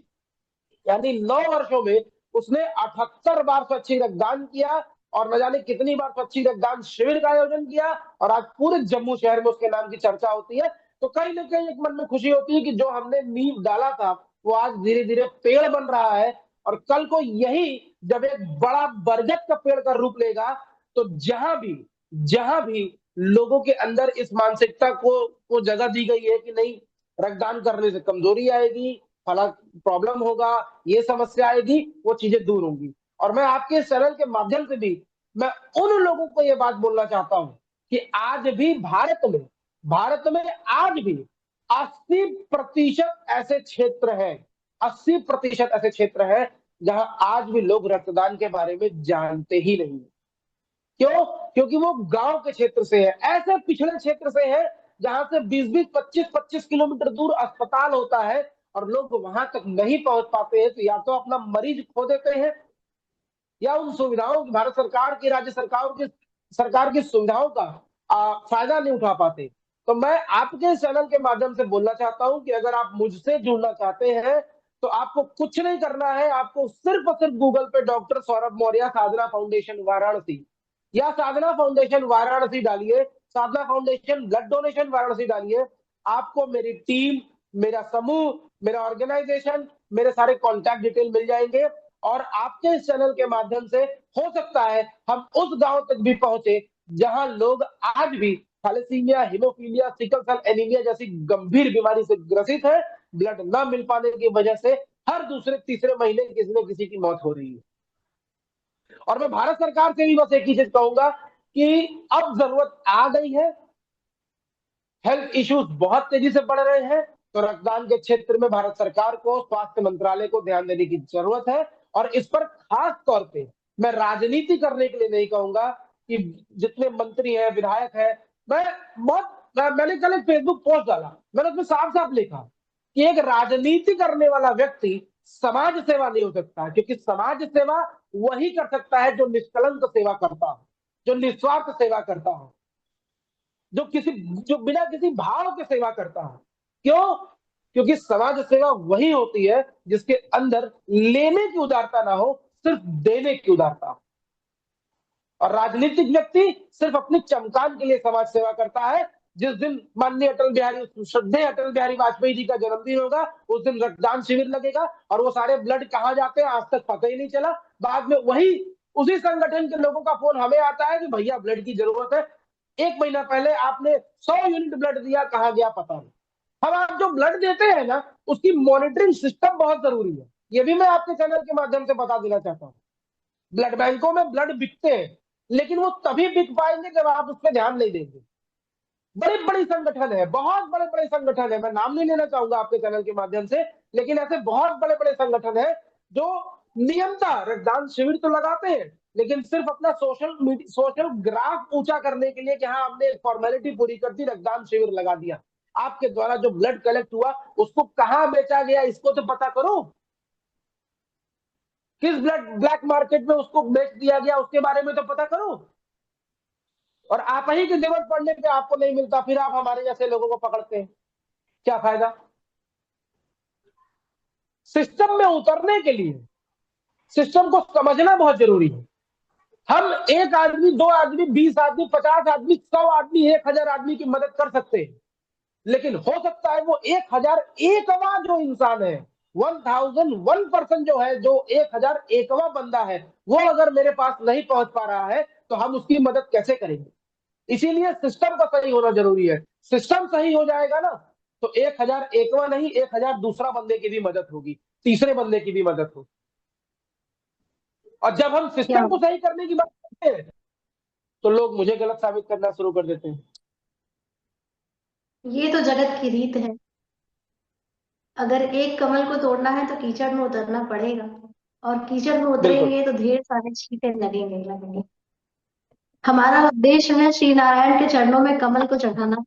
Speaker 2: यानी 9 वर्षों में उसने 78 बार स्वैच्छिक रक्तदान किया और न जाने कितनी बार स्वैच्छिक रक्तदान शिविर का आयोजन किया, और आज पूरे जम्मू शहर में उसके नाम की चर्चा होती है। तो कहीं ना कहीं एक मन में खुशी होती है कि जो हमने नींव डाला था वो आज धीरे धीरे पेड़ बन रहा है, और कल को यही जब एक बड़ा बरगद का पेड़ का रूप लेगा तो जहां भी लोगों के अंदर इस मानसिकता को जगह दी गई है कि नहीं, रक्तदान करने से कमजोरी आएगी, फला प्रॉब्लम होगा, ये समस्या आएगी, वो चीजें दूर होंगी। और मैं आपके इस चैनल के माध्यम से भी मैं उन लोगों को ये बात बोलना चाहता हूं कि आज भी भारत में आज भी 80% ऐसे क्षेत्र हैं, 80% ऐसे क्षेत्र हैं जहां आज भी लोग रक्तदान के बारे में जानते ही नहीं। क्यों? क्योंकि वो गांव के क्षेत्र से है, ऐसे पिछड़े क्षेत्र से है जहां से 20-20, 25-25 किलोमीटर दूर अस्पताल होता है और लोग वहां तक नहीं पहुंच पाते हैं। तो या तो अपना मरीज खो देते हैं या उन सुविधाओं, भारत सरकार की, राज्य सरकार की सुविधाओं का फायदा नहीं उठा पाते। तो मैं आपके चैनल के माध्यम से बोलना चाहता हूं कि अगर आप मुझसे जुड़ना चाहते हैं तो आपको कुछ नहीं करना है, आपको सिर्फ और सिर्फ गूगल पे डॉक्टर सौरभ मौर्य साधना फाउंडेशन वाराणसी या साधना फाउंडेशन वाराणसी डालिए, साधना फाउंडेशन ब्लड डोनेशन वाराणसी डालिए, आपको मेरी टीम, मेरा समूह, मेरा ऑर्गेनाइजेशन, मेरे सारे कॉन्टैक्ट डिटेल मिल जाएंगे। और आपके इस चैनल के माध्यम से हो सकता है हम उस गांव तक भी पहुंचे जहां लोग आज भी thalassaemia, haemophilia, sickle cell anaemia जैसी गंभीर बीमारी से ग्रसित है, ब्लड न मिल पाने की वजह से हर दूसरे तीसरे महीने किसी न किसी की मौत हो रही है। और मैं भारत सरकार से भी बस एक ही चीज कहूंगा कि अब जरूरत आ गई है, हेल्थ इश्यूज बहुत तेजी से बढ़ रहे हैं, तो रक्तदान के क्षेत्र में भारत सरकार को, स्वास्थ्य मंत्रालय को ध्यान देने की जरूरत है। और इस पर खास तौर पे मैं राजनीति करने के लिए नहीं कहूंगा कि जितने मंत्री हैं, विधायक हैं, मैंने कल एक फेसबुक पोस्ट डाला, मैंने उसमें साफ साफ लिखा कि एक राजनीति करने वाला व्यक्ति समाज सेवा नहीं हो सकता, क्योंकि समाज सेवा वही कर सकता है जो निष्कलंक सेवा करता हो, जो निस्वार्थ सेवा करता हो, जो बिना किसी भाव के सेवा करता हो। क्यों? क्योंकि समाज सेवा वही होती है जिसके अंदर लेने की उदारता ना हो, सिर्फ देने की उदारता हो। और राजनीतिक व्यक्ति सिर्फ अपनी चमकान के लिए समाज सेवा करता है। जिस दिन माननीय श्रद्धेय अटल बिहारी वाजपेयी जी का जन्मदिन होगा, उस दिन रक्तदान शिविर लगेगा और वो सारे ब्लड कहाँ जाते हैं आज तक पता ही नहीं चला। बाद में उसी संगठन के लोगों का फोन हमें आता है कि भैया ब्लड की जरूरत है। 1 महीना पहले आपने 100 यूनिट ब्लड दिया, कहाँ गया पता नहीं। अब आप जो ब्लड देते हैं ना, उसकी मॉनिटरिंग सिस्टम बहुत जरूरी है। ये भी मैं आपके चैनल के माध्यम से बता देना चाहता हूँ। ब्लड बैंकों में ब्लड बिकते हैं, लेकिन वो तभी बिक पाएंगे जब आप उस पर ध्यान नहीं देंगे। बड़ी बड़ी संगठन है, बहुत बड़े बड़े संगठन है, मैं नाम नहीं लेना चाहूंगा आपके चैनल के माध्यम से, लेकिन ऐसे बहुत बड़े बड़े संगठन है जो नियमतः रक्तदान शिविर तो लगाते हैं, लेकिन सिर्फ अपना सोशल ग्राफ ऊंचा करने के लिए कि हाँ हमने फॉर्मेलिटी पूरी कर दी, रक्तदान शिविर लगा दिया। आपके द्वारा जो ब्लड कलेक्ट हुआ उसको कहाँ बेचा गया इसको तो पता करो। किस ब्लैक मार्केट में उसको बेच दिया गया उसके बारे में तो पता करो। और आप ही की जरूरत पड़ने पे आपको नहीं मिलता, फिर आप हमारे जैसे लोगों को पकड़ते हैं, क्या फायदा। सिस्टम में उतरने के लिए सिस्टम को समझना बहुत जरूरी है। हम 1 आदमी, 2 आदमी, 20 आदमी, 50 आदमी, 100 आदमी, 1000 आदमी की मदद कर सकते हैं, लेकिन हो सकता है वो 1001वां जो इंसान है, 1001% जो है, जो 1001वां बंदा है, वो अगर मेरे पास नहीं पहुंच पा रहा है तो हम उसकी मदद कैसे करेंगे। इसीलिए सिस्टम का सही होना जरूरी है। सिस्टम सही हो जाएगा ना, तो 1001वां नहीं, 1000 दूसरा बंदे की भी मदद होगी, तीसरे बंदे की भी मदद होगी। और जब हम
Speaker 1: क्या
Speaker 2: सिस्टम को सही करने की बात करते हैं तो लोग मुझे गलत साबित करना शुरू कर देते हैं।
Speaker 1: ये तो जगत की रीत है। अगर एक कमल को तोड़ना है तो कीचड़ में उतरना पड़ेगा, और कीचड़ में
Speaker 2: बिल्कुल।
Speaker 1: उतरेंगे तो ढेर सारे छींटे लगेंगे ही लगेंगे। हमारा उद्देश्य है श्री नारायण के चरणों में कमल को चढ़ाना,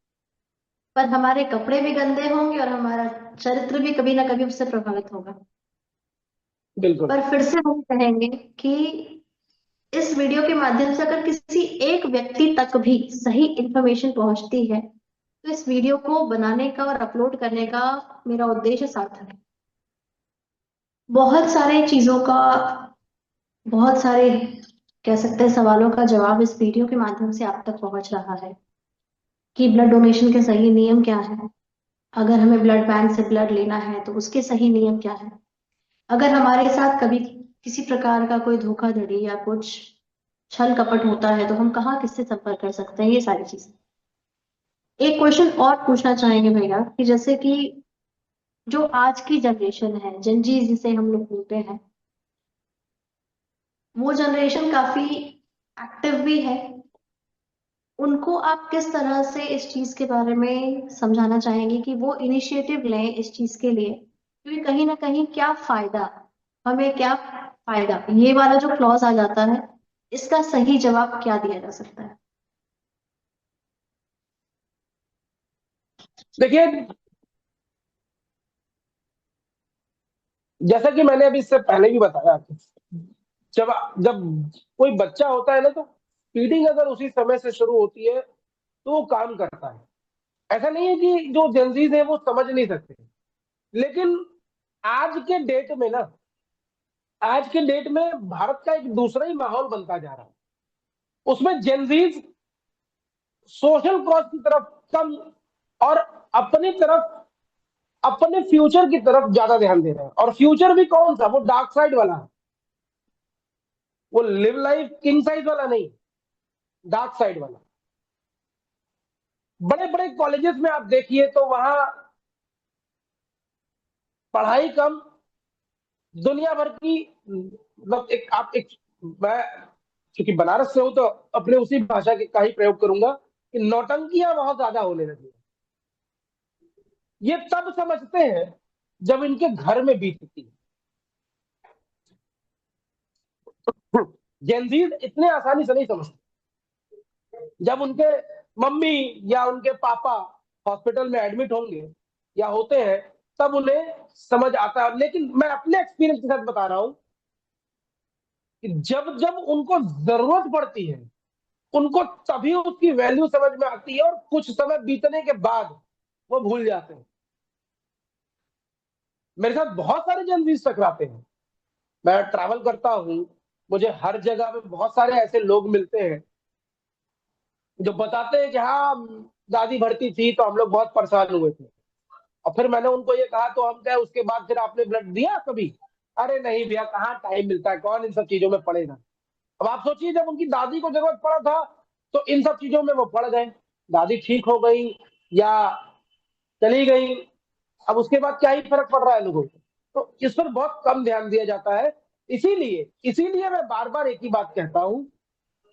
Speaker 1: पर हमारे कपड़े भी गंदे होंगे और हमारा चरित्र भी कभी ना कभी उससे प्रभावित होगा।
Speaker 2: बिल्कुल।
Speaker 1: पर फिर से हम कहेंगे कि इस वीडियो के माध्यम से अगर किसी एक व्यक्ति तक भी सही इंफॉर्मेशन पहुंचती है तो इस वीडियो को बनाने का और अपलोड करने का मेरा उद्देश्य सार्थक है। बहुत सारे चीजों का, बहुत सारे कह सकते हैं सवालों का जवाब इस वीडियो के माध्यम से आप तक पहुंच रहा है कि ब्लड डोनेशन के सही नियम क्या है, अगर हमें ब्लड बैंक से ब्लड लेना है तो उसके सही नियम क्या है, अगर हमारे साथ कभी किसी प्रकार का कोई धोखाधड़ी या कुछ छल कपट होता है तो हम कहाँ किससे संपर्क कर सकते हैं, ये सारी चीजें। एक क्वेश्चन और पूछना चाहेंगे भैया कि जैसे कि जो आज की जनरेशन है, जनजी जिसे हम लोग बोलते हैं, वो जनरेशन काफी एक्टिव भी है। उनको आप किस तरह से इस चीज के बारे में समझाना चाहेंगे कि वो इनिशिएटिव लें इस चीज के लिए, क्योंकि कहीं ना कहीं क्या फायदा, हमें क्या फायदा, ये वाला जो क्लॉज आ जाता है, इसका सही जवाब क्या दिया जा सकता है।
Speaker 2: देखिए, जैसा कि मैंने अभी इससे पहले भी बताया आपको, जब जब कोई बच्चा होता है ना, तो फीडिंग अगर उसी समय से शुरू होती है तो वो काम करता है। ऐसा नहीं है कि जो जेंजीज है वो समझ नहीं सकते, लेकिन आज के डेट में ना, आज के डेट में भारत का एक दूसरा ही माहौल बनता जा रहा है। उसमें जेंजीज सोशल कॉज की तरफ कम और अपनी तरफ, अपने फ्यूचर की तरफ ज्यादा ध्यान दे रहे हैं। और फ्यूचर भी कौन सा, वो डार्क साइड वाला है, वो लिव लाइफ किंग साइज वाला नहीं, डार्क साइड वाला। बड़े बड़े कॉलेजेस में आप देखिए तो वहां पढ़ाई कम, दुनिया भर की, मतलब एक आप एक, मैं क्योंकि बनारस से हूं तो अपने उसी भाषा का ही प्रयोग करूंगा कि नौटंकियां बहुत ज्यादा होने लगी। ये तब समझते हैं जब इनके घर में बीतती है। जेनजीज इतने आसानी से नहीं समझते। जब उनके मम्मी या उनके पापा हॉस्पिटल में एडमिट होंगे या होते हैं, तब उन्हें समझ आता है। लेकिन मैं अपने एक्सपीरियंस के साथ बता रहा हूं कि जब जब उनको जरूरत पड़ती है, उनको तभी उसकी वैल्यू समझ में आती है, और कुछ समय बीतने के बाद वो भूल जाते हैं। मेरे साथ बहुत सारे जनजीज टकराते हैं, मैं ट्रैवल करता हूं, मुझे हर जगह पे बहुत सारे ऐसे लोग मिलते हैं जो बताते हैं कि हाँ, दादी भर्ती थी तो हम लोग बहुत परेशान हुए थे। और फिर मैंने उनको ये कहा, तो हम क्या उसके बाद फिर आपने ब्लड दिया कभी? अरे नहीं भैया, कहाँ टाइम मिलता है, कौन इन सब चीजों में पड़ेगा। अब आप सोचिए, जब उनकी दादी को जरूरत पड़ा था तो इन सब चीजों में वो पड़ गए, दादी ठीक हो गई या चली गई, अब उसके बाद क्या ही फर्क पड़ रहा है लोगों को। तो इस पर बहुत कम ध्यान दिया जाता है। इसीलिए इसीलिए मैं बार बार एक ही बात कहता हूं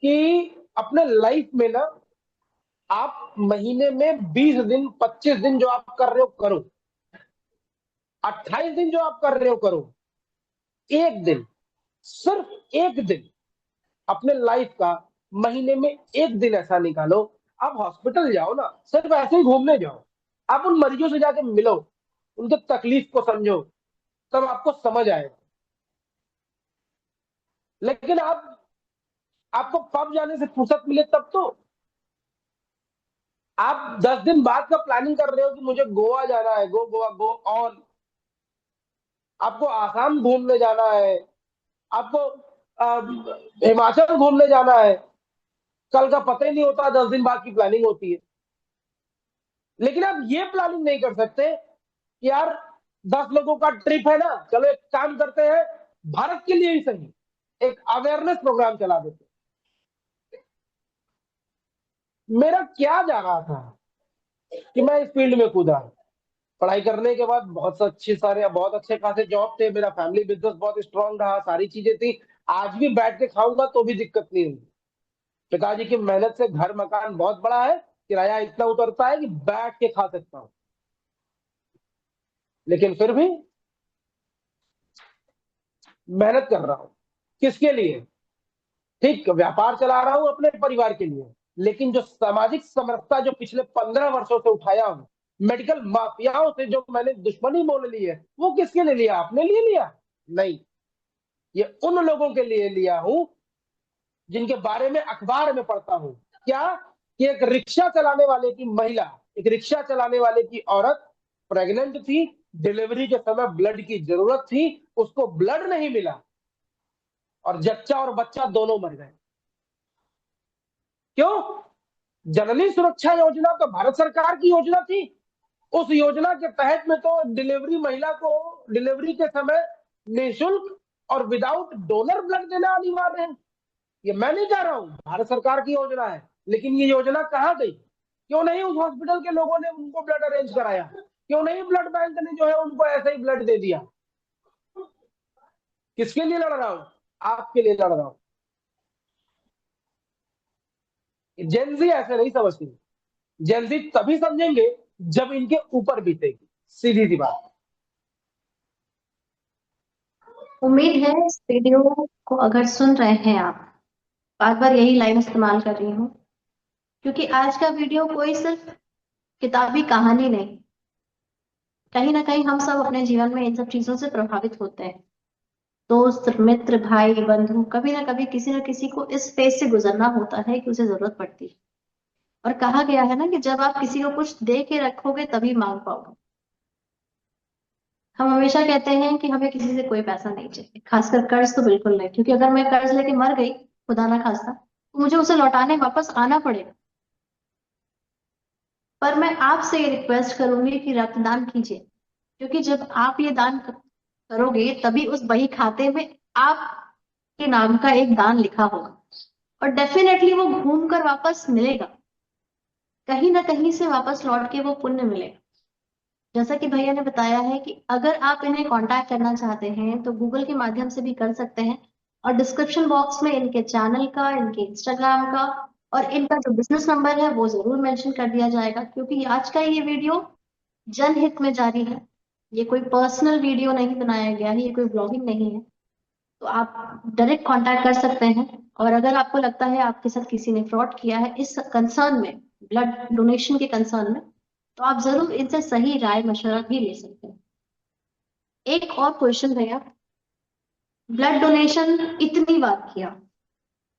Speaker 2: कि अपने लाइफ में ना, आप महीने में 20 दिन 25 दिन जो आप कर रहे हो करो, 28 दिन जो आप कर रहे हो करो, एक दिन, सिर्फ एक दिन अपने लाइफ का, महीने में एक दिन ऐसा निकालो, आप हॉस्पिटल जाओ ना, सिर्फ ऐसे ही घूमने जाओ, आप उन मरीजों से जाके मिलो, उनके तकलीफ को समझो, तब आपको समझ आएगा। लेकिन आपको पब जाने से फुर्सत मिले तब तो। आप 10 दिन बाद का प्लानिंग कर रहे हो कि मुझे गोवा जाना है, गो गोवा गो ऑन, आपको आसाम घूमने जाना है, आपको हिमाचल घूमने जाना है, कल का पता ही नहीं होता, 10 दिन बाद की प्लानिंग होती है। लेकिन आप ये प्लानिंग नहीं कर सकते कि यार 10 लोगों का ट्रिप है ना, चलो एक काम करते हैं, भारत के लिए ही सही एक अवेयरनेस प्रोग्राम चला देते। मेरा क्या जा रहा था कि मैं इस फील्ड में कूदा, पढ़ाई करने के बाद बहुत अच्छे खासे जॉब थे, मेरा फैमिली बिजनेस बहुत स्ट्रांग रहा, सारी चीजें थी, आज भी बैठ के खाऊंगा तो भी दिक्कत नहीं होगी। पिताजी की मेहनत से घर मकान बहुत बड़ा है, किराया इतना उतरता है कि बैठ के खा सकता हूं। लेकिन फिर भी मेहनत कर रहा हूं, किसके लिए? ठीक, व्यापार चला रहा हूं अपने परिवार के लिए, लेकिन जो सामाजिक समरसता जो पिछले 15 वर्षों से उठाया हूं, मेडिकल माफियाओं से जो मैंने दुश्मनी मोल ली है, वो किसके लिए लिया? अपने लिए लिया? नहीं, ये उन लोगों के लिए लिया हूं जिनके बारे में अखबार में पढ़ता हूं। क्या? कि एक रिक्शा चलाने वाले की महिला, एक रिक्शा चलाने वाले की औरत प्रेग्नेंट थी, डिलीवरी के समय ब्लड की जरूरत थी, उसको ब्लड नहीं मिला और जच्चा और बच्चा दोनों मर गए। क्यों? जननी सुरक्षा योजना तो भारत सरकार की योजना थी, उस योजना के तहत में तो डिलीवरी महिला को डिलीवरी के समय निःशुल्क और विदाउट डोनर ब्लड देना अनिवार्य है। ये मैं नहीं कह रहा हूं, भारत सरकार की योजना है, लेकिन ये योजना कहां गई? क्यों नहीं उस हॉस्पिटल के लोगों ने उनको ब्लड अरेंज कराया? क्यों नहीं ब्लड बैंक ने जो है उनको ऐसे ही ब्लड दे दिया? किसके लिए लड़ रहा हूं? आपके लिए लड़ रहा हूं। जेनजी ऐसे नहीं समझती, जेनजी तभी समझेंगे जब इनके ऊपर बीतेगी, सीधी सी बात।
Speaker 1: उम्मीद है इस वीडियो को अगर सुन रहे हैं आप, बार बार यही लाइन इस्तेमाल कर रही हूँ, क्योंकि आज का वीडियो कोई सिर्फ किताबी कहानी नहीं, कहीं ना कहीं हम सब अपने जीवन में इन सब चीजों से प्रभावित होते हैं। दोस्त, मित्र, भाई, बंधु, कभी ना कभी किसी न किसी को इस फेज से गुजरना होता है कि उसे जरूरत पड़ती है। और कहा गया है ना कि जब आप किसी को कुछ दे के रखोगे तभी मांग पाओगे। हम हमेशा कहते हैं कि हमें किसी से कोई पैसा नहीं चाहिए, खासकर कर्ज तो बिल्कुल नहीं, क्योंकि अगर मैं कर्ज लेके मर गई, खुदा ना खास्ता, तो मुझे उसे लौटाने वापस आना पड़ेगा। पर मैं आपसे ये रिक्वेस्ट करूंगी कि रक्तदान कीजिए, क्योंकि जब आप ये दान करोगे तभी उस बही खाते में आपके नाम का एक दान लिखा होगा, और डेफिनेटली वो घूम कर वापस मिलेगा, कहीं ना कहीं से वापस लौट के वो पुण्य मिलेगा। जैसा कि भैया ने बताया है कि अगर आप इन्हें कांटेक्ट करना चाहते हैं तो गूगल के माध्यम से भी कर सकते हैं, और डिस्क्रिप्शन बॉक्स में इनके चैनल का, इनके इंस्टाग्राम का और इनका जो बिजनेस नंबर है वो जरूर मेंशन कर दिया जाएगा, क्योंकि आज का ये वीडियो जनहित में जारी है। ये कोई पर्सनल वीडियो नहीं बनाया गया है, ये कोई ब्लॉगिंग नहीं है। तो आप डायरेक्ट कांटेक्ट कर सकते हैं। और अगर आपको लगता है आपके साथ किसी ने फ्रॉड किया है इस कंसर्न में, ब्लड डोनेशन के कंसर्न में, तो आप जरूर इनसे सही राय मशवरा भी ले सकते हैं। एक और क्वेश्चन भैया, ब्लड डोनेशन इतनी बार किया,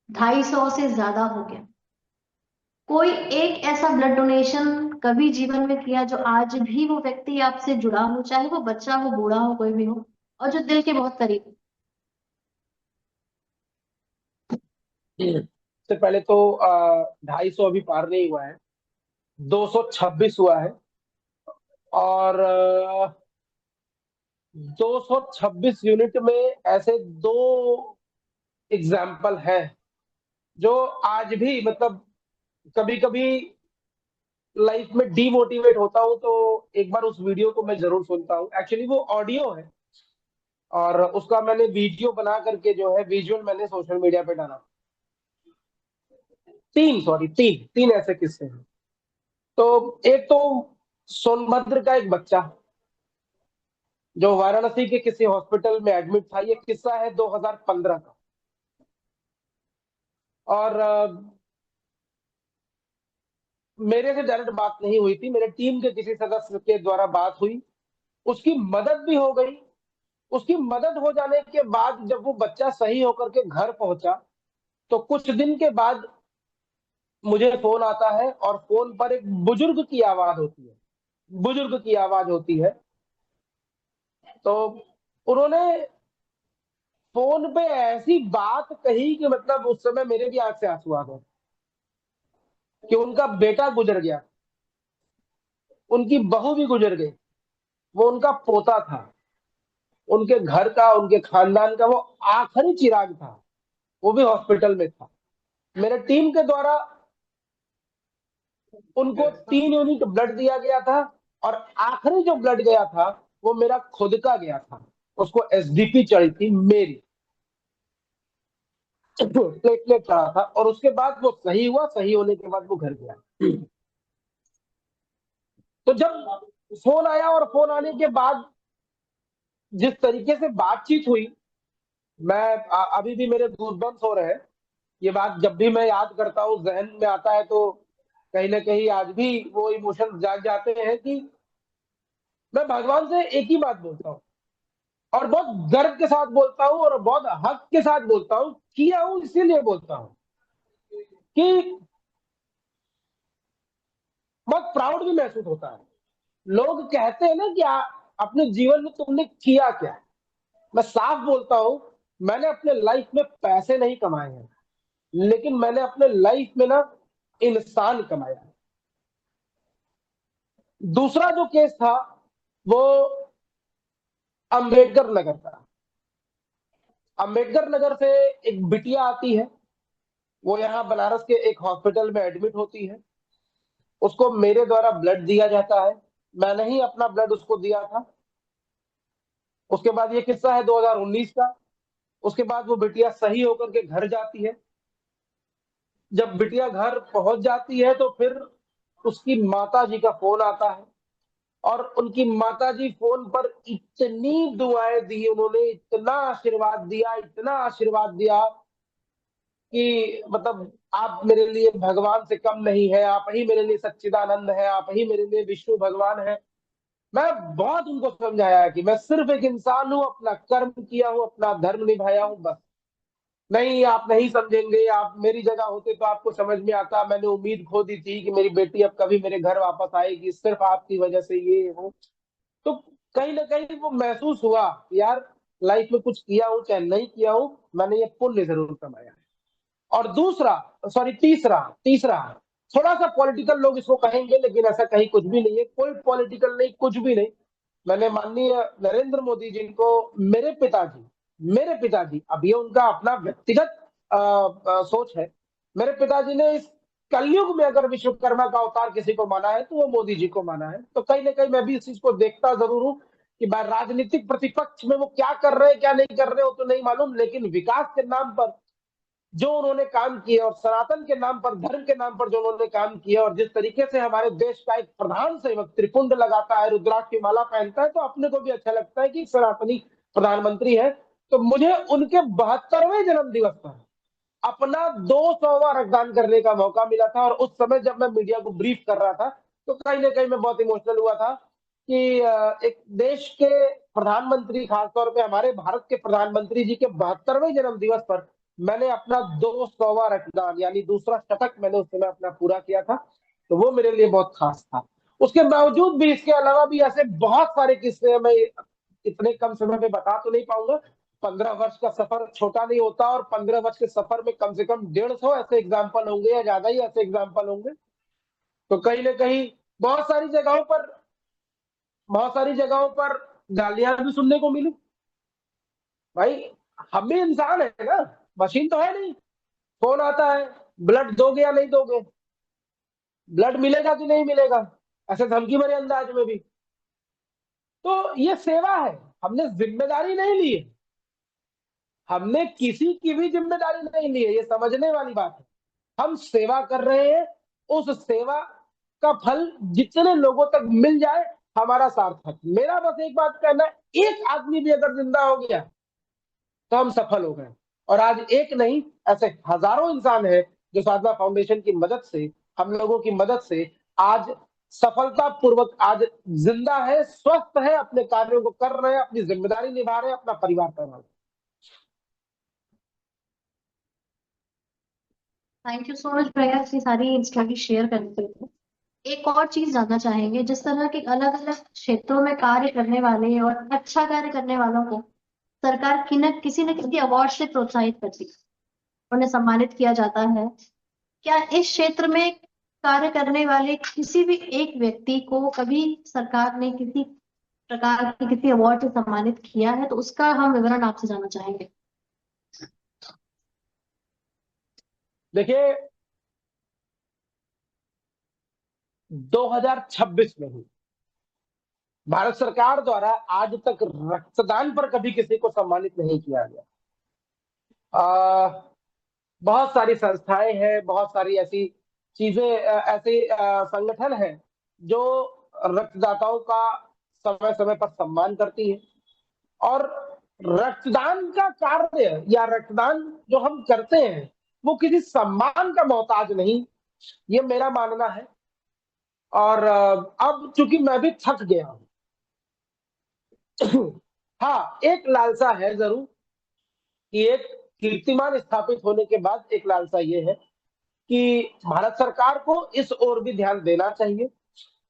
Speaker 1: 250 से ज्यादा हो गया, कोई एक ऐसा ब्लड डोनेशन कभी जीवन में किया जो आज भी वो व्यक्ति आपसे जुड़ा हो, चाहे वो बच्चा हो, बूढ़ा हो, कोई भी हो, और जो दिल के बहुत करीब हो?
Speaker 2: सबसे पहले तो 250 अभी पार नहीं हुआ है, 226 हुआ है, और 226 यूनिट में ऐसे दो एग्जाम्पल है जो आज भी, मतलब कभी कभी लाइफ में डीमोटिवेट होता हूँ तो एक बार उस वीडियो को मैं जरूर सुनता हूँ। एक्चुअली वो ऑडियो है और उसका मैंने वीडियो बना करके जो है विजुअल मैंने सोशल मीडिया पे डाला। तीन तीन ऐसे किस्से हैं। तो एक तो सोनभद्र का एक बच्चा जो वाराणसी के किसी हॉस्पिटल में एडमिट था। ये किस्सा है 2015 का। और मेरे से डायरेक्ट बात नहीं हुई थी, मेरे टीम के किसी सदस्य के द्वारा बात हुई, उसकी मदद भी हो गई। उसकी मदद हो जाने के बाद जब वो बच्चा सही होकर के घर पहुंचा तो कुछ दिन के बाद मुझे फोन आता है और फोन पर एक बुजुर्ग की आवाज होती है। बुजुर्ग की आवाज होती है। तो उन्होंने फोन पे ऐसी बात कही कि मतलब उस समय मेरे भी आंख से आंसू आ गए कि उनका बेटा गुजर गया, उनकी बहू भी गुजर गई, वो उनका पोता था, उनके घर का, उनके खानदान का वो आखिरी चिराग था, वो भी हॉस्पिटल में था। मेरे टीम के द्वारा उनको 3 यूनिट ब्लड दिया गया था और आखिरी जो ब्लड गया था वो मेरा खुद का गया था। उसको एसडीपी चढ़ी थी मेरी, प्लेटलेट चढ़ा था और उसके बाद वो सही हुआ। सही होने के बाद वो घर गया। तो जब फोन आया और फोन आने के बाद जिस तरीके से बातचीत हुई, मैं अभी भी मेरे गूज़बम्प्स हो रहे हैं। ये बात जब भी मैं याद करता हूँ जहन में आता है तो कहीं ना कहीं आज भी वो इमोशंस जाग जाते हैं कि मैं भगवान से एक ही बात बोलता हूँ और बहुत गर्व के साथ बोलता हूँ और बहुत हक के साथ बोलता हूँ, किया हूँ इसीलिए बोलता हूँ कि बहुत प्राउड भी महसूस होता है। लोग कहते हैं ना कि अपने जीवन में तुमने किया क्या। मैं साफ बोलता हूँ, मैंने अपने लाइफ में पैसे नहीं कमाए हैं, लेकिन मैंने अपने लाइफ में ना इंसान कमाया है। दूसरा जो केस था वो अंबेडकर नगर का। अंबेडकर नगर से एक बिटिया आती है, वो यहाँ बनारस के एक हॉस्पिटल में एडमिट होती है। उसको मेरे द्वारा ब्लड दिया जाता है, मैंने ही अपना ब्लड उसको दिया था। उसके बाद ये किस्सा है 2019 का। उसके बाद वो बिटिया सही होकर के घर जाती है। जब बिटिया घर पहुंच जाती है तो फिर उसकी माता जी का फोन आता है और उनकी माताजी फोन पर इतनी दुआएं दी उन्होंने, इतना आशीर्वाद दिया, इतना आशीर्वाद दिया कि मतलब आप मेरे लिए भगवान से कम नहीं है, आप ही मेरे लिए सच्चिदानंद है, आप ही मेरे लिए विष्णु भगवान है। मैं बहुत उनको समझाया है कि मैं सिर्फ एक इंसान हूं, अपना कर्म किया हूं, अपना धर्म निभाया हूं, बस। नहीं, आप नहीं समझेंगे, आप मेरी जगह होते तो आपको समझ में आता। मैंने उम्मीद खो दी थी कि मेरी बेटी अब कभी मेरे घर वापस आएगी, सिर्फ आपकी वजह से ये हो। तो कहीं ना कहीं वो महसूस हुआ कि यार लाइफ में कुछ किया हूं चाहे नहीं किया हूं, मैंने ये पुण्य जरूर कमाया है। और दूसरा, सॉरी, तीसरा तीसरा थोड़ा सा पॉलिटिकल लोग इसको कहेंगे, लेकिन ऐसा कहीं कुछ भी नहीं है, कोई पॉलिटिकल नहीं, कुछ भी नहीं। मैंने माननीय नरेंद्र मोदी जी को, मेरे पिताजी, अब ये उनका अपना व्यक्तिगत सोच है। मेरे पिताजी ने इस कलयुग में अगर विश्वकर्मा का अवतार किसी को माना है तो वो मोदी जी को माना है। तो कहीं ना कहीं मैं भी इस चीज को देखता जरूर हूँ कि राजनीतिक प्रतिपक्ष में वो क्या कर रहे हैं क्या नहीं कर रहे हो तो नहीं मालूम, लेकिन विकास के नाम पर जो उन्होंने काम किए और सनातन के नाम पर, धर्म के नाम पर जो उन्होंने काम किया, और जिस तरीके से हमारे देश का एक प्रधान सेवक त्रिपुंड लगाता है, रुद्राक्ष की माला पहनता है, तो अपने को भी अच्छा लगता है कि सनातनी प्रधानमंत्री है। तो मुझे उनके 72वें जन्म दिवस पर अपना 200वां रक्तदान करने का मौका मिला था। और उस समय जब मैं मीडिया को ब्रीफ कर रहा था तो कहीं ना कहीं मैं बहुत इमोशनल हुआ था कि एक देश के प्रधानमंत्री, खासतौर पे हमारे भारत के प्रधानमंत्री जी के 72वें जन्म दिवस पर मैंने अपना 200वां रक्तदान यानी दूसरा शतक मैंने उस समय अपना पूरा किया था। तो वो मेरे लिए बहुत खास था। उसके बावजूद भी, इसके अलावा भी ऐसे बहुत सारे किस्से हैं, मैं इतने कम समय में बता तो नहीं पाऊंगा। 15 वर्ष का सफर छोटा नहीं होता और 15 वर्ष के सफर में कम से कम 150 ऐसे एग्जाम्पल होंगे या ज्यादा ही ऐसे एग्जाम्पल होंगे। तो कहीं ना कहीं बहुत सारी जगहों पर बहुत सारी जगहों पर गालियां भी सुनने को मिली। भाई, हम भी इंसान है ना, मशीन तो है नहीं। फोन आता है, ब्लड दोगे या नहीं दोगे, ब्लड मिलेगा कि नहीं मिलेगा, ऐसे धमकी भरे अंदाज में भी। तो ये सेवा है, हमने जिम्मेदारी नहीं ली है, हमने किसी की भी जिम्मेदारी नहीं ली है, ये समझने वाली बात है। हम सेवा कर रहे हैं, उस सेवा का फल जितने लोगों तक मिल जाए, हमारा सार्थक। मेरा बस एक बात कहना है, एक आदमी भी अगर जिंदा हो गया तो हम सफल हो गए। और आज एक नहीं, ऐसे हजारों इंसान है जो साधना फाउंडेशन की मदद से, हम लोगों की मदद से आज सफलता पूर्वक आज जिंदा है, स्वस्थ है, अपने कार्यों को कर रहे हैं, अपनी जिम्मेदारी निभा रहे हैं, अपना परिवार कर रहे हैं।
Speaker 1: थैंक यू सो मच प्रयास, ये सारी स्टोरी शेयर करने के लिए। एक और चीज जानना चाहेंगे, जिस तरह के अलग अलग क्षेत्रों में कार्य करने वाले और अच्छा कार्य करने वालों को सरकार की न किसी अवार्ड से प्रोत्साहित करती है, उन्हें सम्मानित किया जाता है। क्या इस क्षेत्र में कार्य करने वाले किसी भी एक व्यक्ति को कभी सरकार ने किसी प्रकार के किसी अवार्ड से सम्मानित किया है? तो उसका हम विवरण आपसे जानना चाहेंगे।
Speaker 2: देखिए, 2026 में ही भारत सरकार द्वारा आज तक रक्तदान पर कभी किसी को सम्मानित नहीं किया गया। बहुत सारी संस्थाएं हैं, बहुत सारी ऐसी चीजें, ऐसे संगठन हैं जो रक्तदाताओं का समय समय पर सम्मान करती है। और रक्तदान का कार्य या रक्तदान जो हम करते हैं वो किसी सम्मान का मोहताज नहीं, ये मेरा मानना है। और अब चूंकि मैं भी थक गया हूं, हाँ, एक लालसा है जरूर कि एक कीर्तिमान स्थापित होने के बाद एक लालसा ये है कि भारत सरकार को इस ओर भी ध्यान देना चाहिए।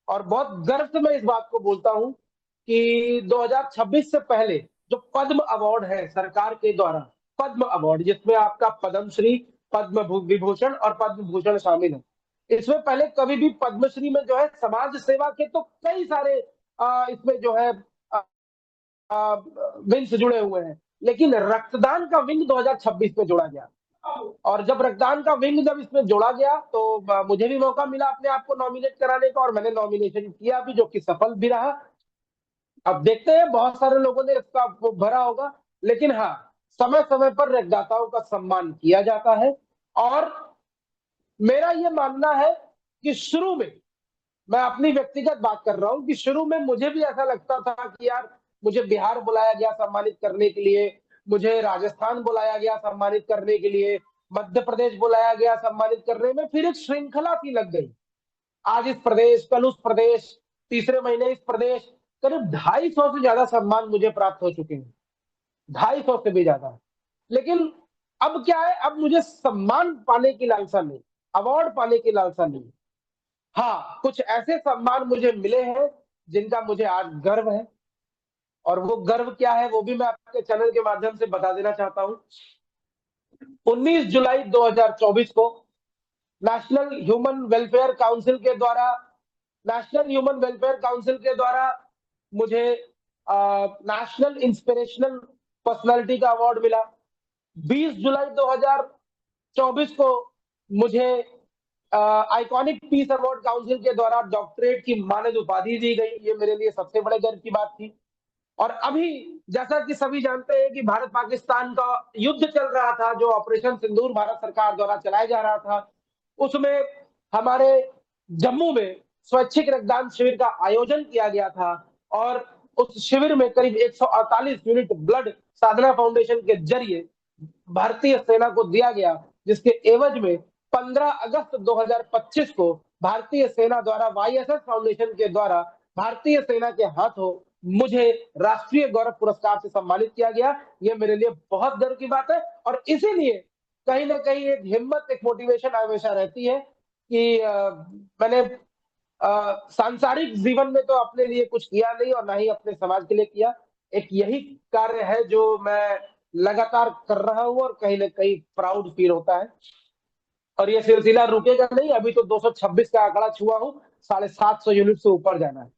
Speaker 2: और बहुत गर्व से मैं इस बात को बोलता हूं कि 2026 से पहले जो पद्म अवार्ड है सरकार के द्वारा, पद्म अवार्ड जिसमें आपका पद्मश्री, विभूषण और पद्म भूषण शामिल है, इसमें पहले कभी भी पद्मश्री में जो है समाज सेवा के तो कई सारे इसमें जो है विंग्स जुड़े हुए हैं, लेकिन रक्तदान का विंग 2026 में जोड़ा गया। और जब रक्तदान का विंग जब इसमें जोड़ा गया तो मुझे भी मौका मिला अपने आप को नॉमिनेट कराने का, और मैंने नॉमिनेशन किया भी, जो कि सफल भी रहा। अब देखते हैं, बहुत सारे लोगों ने इसका वो भरा होगा, लेकिन हाँ, समय समय पर रक्तदाताओं का सम्मान किया जाता है। और मेरा ये मानना है कि शुरू में, मैं अपनी व्यक्तिगत बात कर रहा हूं, कि शुरू में मुझे भी ऐसा लगता था कि यार, मुझे बिहार बुलाया गया सम्मानित करने के लिए, मुझे राजस्थान बुलाया गया सम्मानित करने के लिए, मध्य प्रदेश बुलाया गया सम्मानित करने में, फिर एक श्रृंखला सी लग गई। आज इस प्रदेश, कल उस प्रदेश, तीसरे महीने इस प्रदेश, करीब 250 से ज्यादा सम्मान मुझे प्राप्त हो चुके हैं, 250 से भी ज्यादा। लेकिन अब क्या है, अब मुझे सम्मान पाने की लालसा नहीं, अवार्ड पाने की लालसा नहीं। हाँ, कुछ ऐसे सम्मान मुझे मिले हैं जिनका मुझे आज गर्व है, और वो गर्व क्या है वो भी मैं आपके चैनल के माध्यम से बता देना चाहता हूँ। 19 जुलाई 2024 को नेशनल ह्यूमन वेलफेयर काउंसिल के द्वारा नेशनल ह्यूमन वेलफेयर काउंसिल के द्वारा मुझे नेशनल इंस्पिरेशनल पर्सनालिटी का अवार्ड मिला। 20 जुलाई 2024 को मुझे आइकॉनिक पीस अवार्ड काउंसिल के द्वारा डॉक्टरेट की मानद उपाधि दी गई। ये मेरे लिए सबसे बड़े गर्व की बात थी। और अभी, जैसा कि सभी जानते हैं कि भारत पाकिस्तान का युद्ध चल रहा था, जो ऑपरेशन सिंदूर भारत सरकार द्वारा चलाया जा रहा था, उसमें हमारे जम्मू में स्वैच्छिक रक्तदान शिविर का आयोजन किया गया था। और उस शिविर में करीब 148 यूनिट ब्लड साधना फाउंडेशन के जरिए भारतीय सेना को दिया गया, जिसके एवज में 15 अगस्त 2025 को भारतीय सेना द्वारा, वाईएसएस फाउंडेशन के द्वारा भारतीय सेना के हाथों मुझे राष्ट्रीय गौरव पुरस्कार से सम्मानित किया गया। ये मेरे लिए बहुत गर्व की बात है। और इसीलिए कहीं ना कहीं एक हिम्मत, एक मोटिवेशन हमेशा रहती है कि मैंने सांसारिक जीवन में तो अपने लिए कुछ किया नहीं, और ना ही अपने समाज के लिए किया। एक यही कार्य है जो मैं लगातार कर रहा हूं, और कहीं ना कहीं प्राउड फील होता है। और ये सिलसिला रुकेगा नहीं, अभी तो 226 का आंकड़ा छुआ हूं, 750 यूनिट से ऊपर जाना है।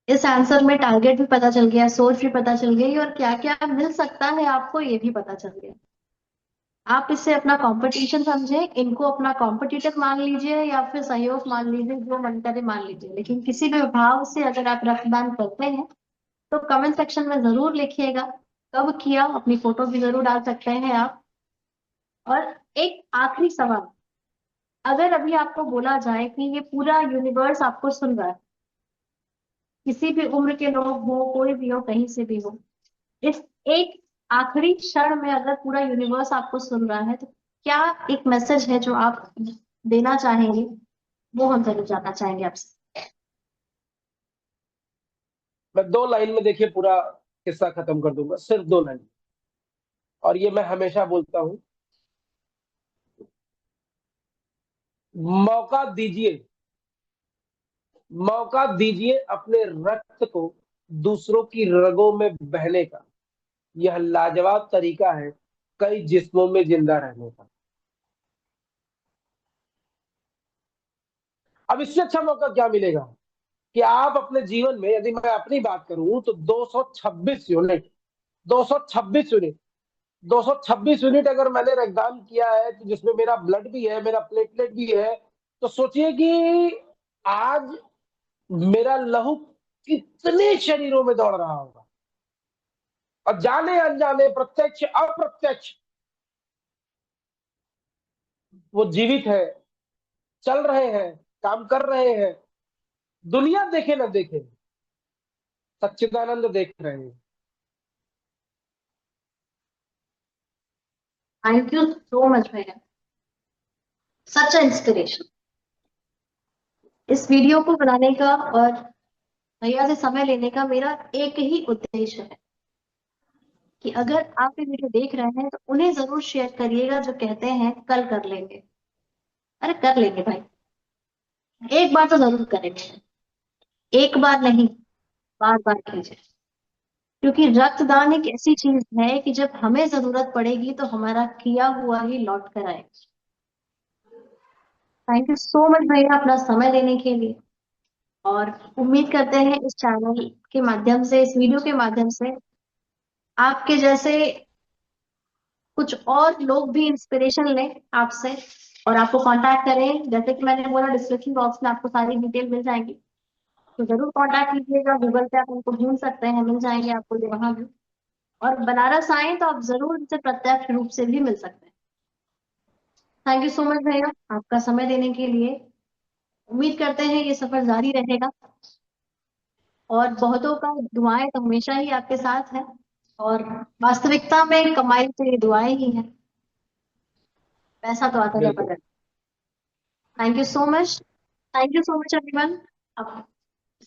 Speaker 1: इस आंसर में टारगेट भी पता चल गया, सोच भी पता चल गई, और क्या क्या मिल सकता है आपको ये भी पता चल गया। आप इससे अपना कंपटीशन समझे, इनको अपना कॉम्पिटिटर मान लीजिए या फिर सहयोग मान लीजिए, जो मन करे मान लीजिए, लेकिन किसी भी भाव से अगर आप रक्तदान करते हैं तो कमेंट सेक्शन में जरूर लिखिएगा कब किया, अपनी फोटो भी जरूर डाल सकते हैं आप। और एक आखिरी सवाल, अगर अभी आपको बोला जाए कि ये पूरा यूनिवर्स आपको सुन रहा है, किसी भी उम्र के लोग हो, कोई भी हो, कहीं से भी हो, इस एक आखिरी क्षण में अगर पूरा यूनिवर्स आपको सुन रहा है, तो क्या एक मैसेज है जो आप देना चाहेंगे, वो हम जरूर जानना चाहेंगे आपसे।
Speaker 2: मैं 2 लाइन में देखिए पूरा किस्सा खत्म कर दूंगा, सिर्फ 2 लाइन। और ये मैं हमेशा बोलता हूँ, मौका दीजिए, मौका दीजिए अपने रक्त को दूसरों की रगों में बहने का। यह लाजवाब तरीका है कई जिस्मों में जिंदा रहने का। अब इससे अच्छा मौका क्या मिलेगा कि आप अपने जीवन में, यदि मैं अपनी बात करूं तो 226 यूनिट, 226 यूनिट, 226 यूनिट अगर मैंने रक्तदान किया है, तो जिसमें मेरा ब्लड भी है, मेरा प्लेटलेट भी है, तो सोचिए कि आज मेरा लहू कितने शरीरों में दौड़ रहा होगा। और जाने अनजाने, प्रत्यक्ष अप्रत्यक्ष, वो जीवित है, चल रहे हैं, काम कर रहे हैं। दुनिया देखे ना देखे, सच्चिदानंद देख रहे हैं।
Speaker 1: थैंक यू सो मच भैया, सच इंस्पिरेशन। इस वीडियो को बनाने का और भैया से समय लेने का मेरा एक ही उद्देश्य है कि अगर आप ये वीडियो देख रहे हैं तो उन्हें जरूर शेयर करिएगा जो कहते हैं कल कर लेंगे। अरे कर लेंगे भाई, एक बार तो जरूर करेंगे, एक बार नहीं, बार बार कीजिए। क्योंकि रक्तदान एक ऐसी चीज है कि जब हमें जरूरत पड़ेगी तो हमारा किया हुआ ही लौट कर आएगा। थैंक यू सो मच भैया अपना समय देने के लिए। और उम्मीद करते हैं इस चैनल के माध्यम से, इस वीडियो के माध्यम से आपके जैसे कुछ और लोग भी इंस्पिरेशन लें आपसे और आपको कांटेक्ट करें। जैसे कि मैंने बोला, डिस्क्रिप्शन बॉक्स में आपको सारी डिटेल मिल जाएंगी, तो जरूर कांटेक्ट कीजिएगा। गूगल पे आप उनको ढूंढ सकते हैं, मिल जाएंगे आपको ये वहां भी। और बनारस आए तो आप जरूर इनसे प्रत्यक्ष रूप से भी मिल सकते हैं। थैंक यू सो मच भैया आपका समय देने के लिए। उम्मीद करते हैं ये सफर जारी रहेगा और बहुतों का दुआएं तो हमेशा ही आपके साथ है। और वास्तविकता में कमाई तो ये दुआएं ही है, पैसा तो आता जाता
Speaker 2: बिल्कुल।
Speaker 1: रहता है। Thank you so much, thank you so much everyone. आप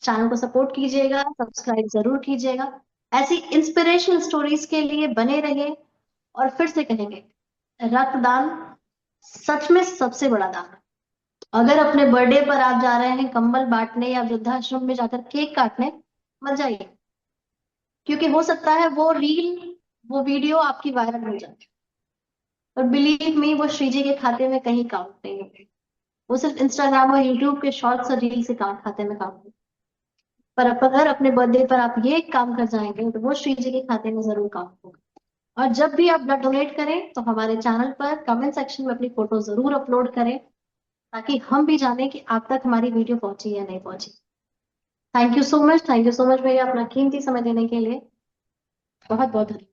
Speaker 1: चैनल को सपोर्ट कीजिएगा, सब्सक्राइब जरूर कीजिएगा। ऐसी इंस्पिरेशनल स्टोरीज के लिए बने रहिए। और फिर से कहेंगे, रक्तदान सच में सबसे बड़ा दान है। अगर अपने बर्थडे पर आप जा रहे हैं कंबल बांटने या वृद्धाश्रम में जाकर केक काटने, मत जाइए। क्योंकि हो सकता है वो रील, वो वीडियो आपकी वायरल हो जाए, और बिलीव मी वो श्रीजी के खाते में कहीं काउंट नहीं होगी। वो सिर्फ इंस्टाग्राम और यूट्यूब के शॉर्ट्स और रील से काम खाते में काउंट होगी। पर अगर अपने बर्थडे पर आप ये काम कर जाएंगे तो वो श्रीजी के खाते में जरूर काउंट होगा। और जब भी आप ब्लड डोनेट करें तो हमारे चैनल पर कमेंट सेक्शन में अपनी फोटो जरूर अपलोड करें, ताकि हम भी जाने कि आप तक हमारी वीडियो पहुंची या नहीं पहुंची। Thank you so much, thank you so much भैया अपना कीमती समय देने के लिए। बहुत बहुत धन्यवाद।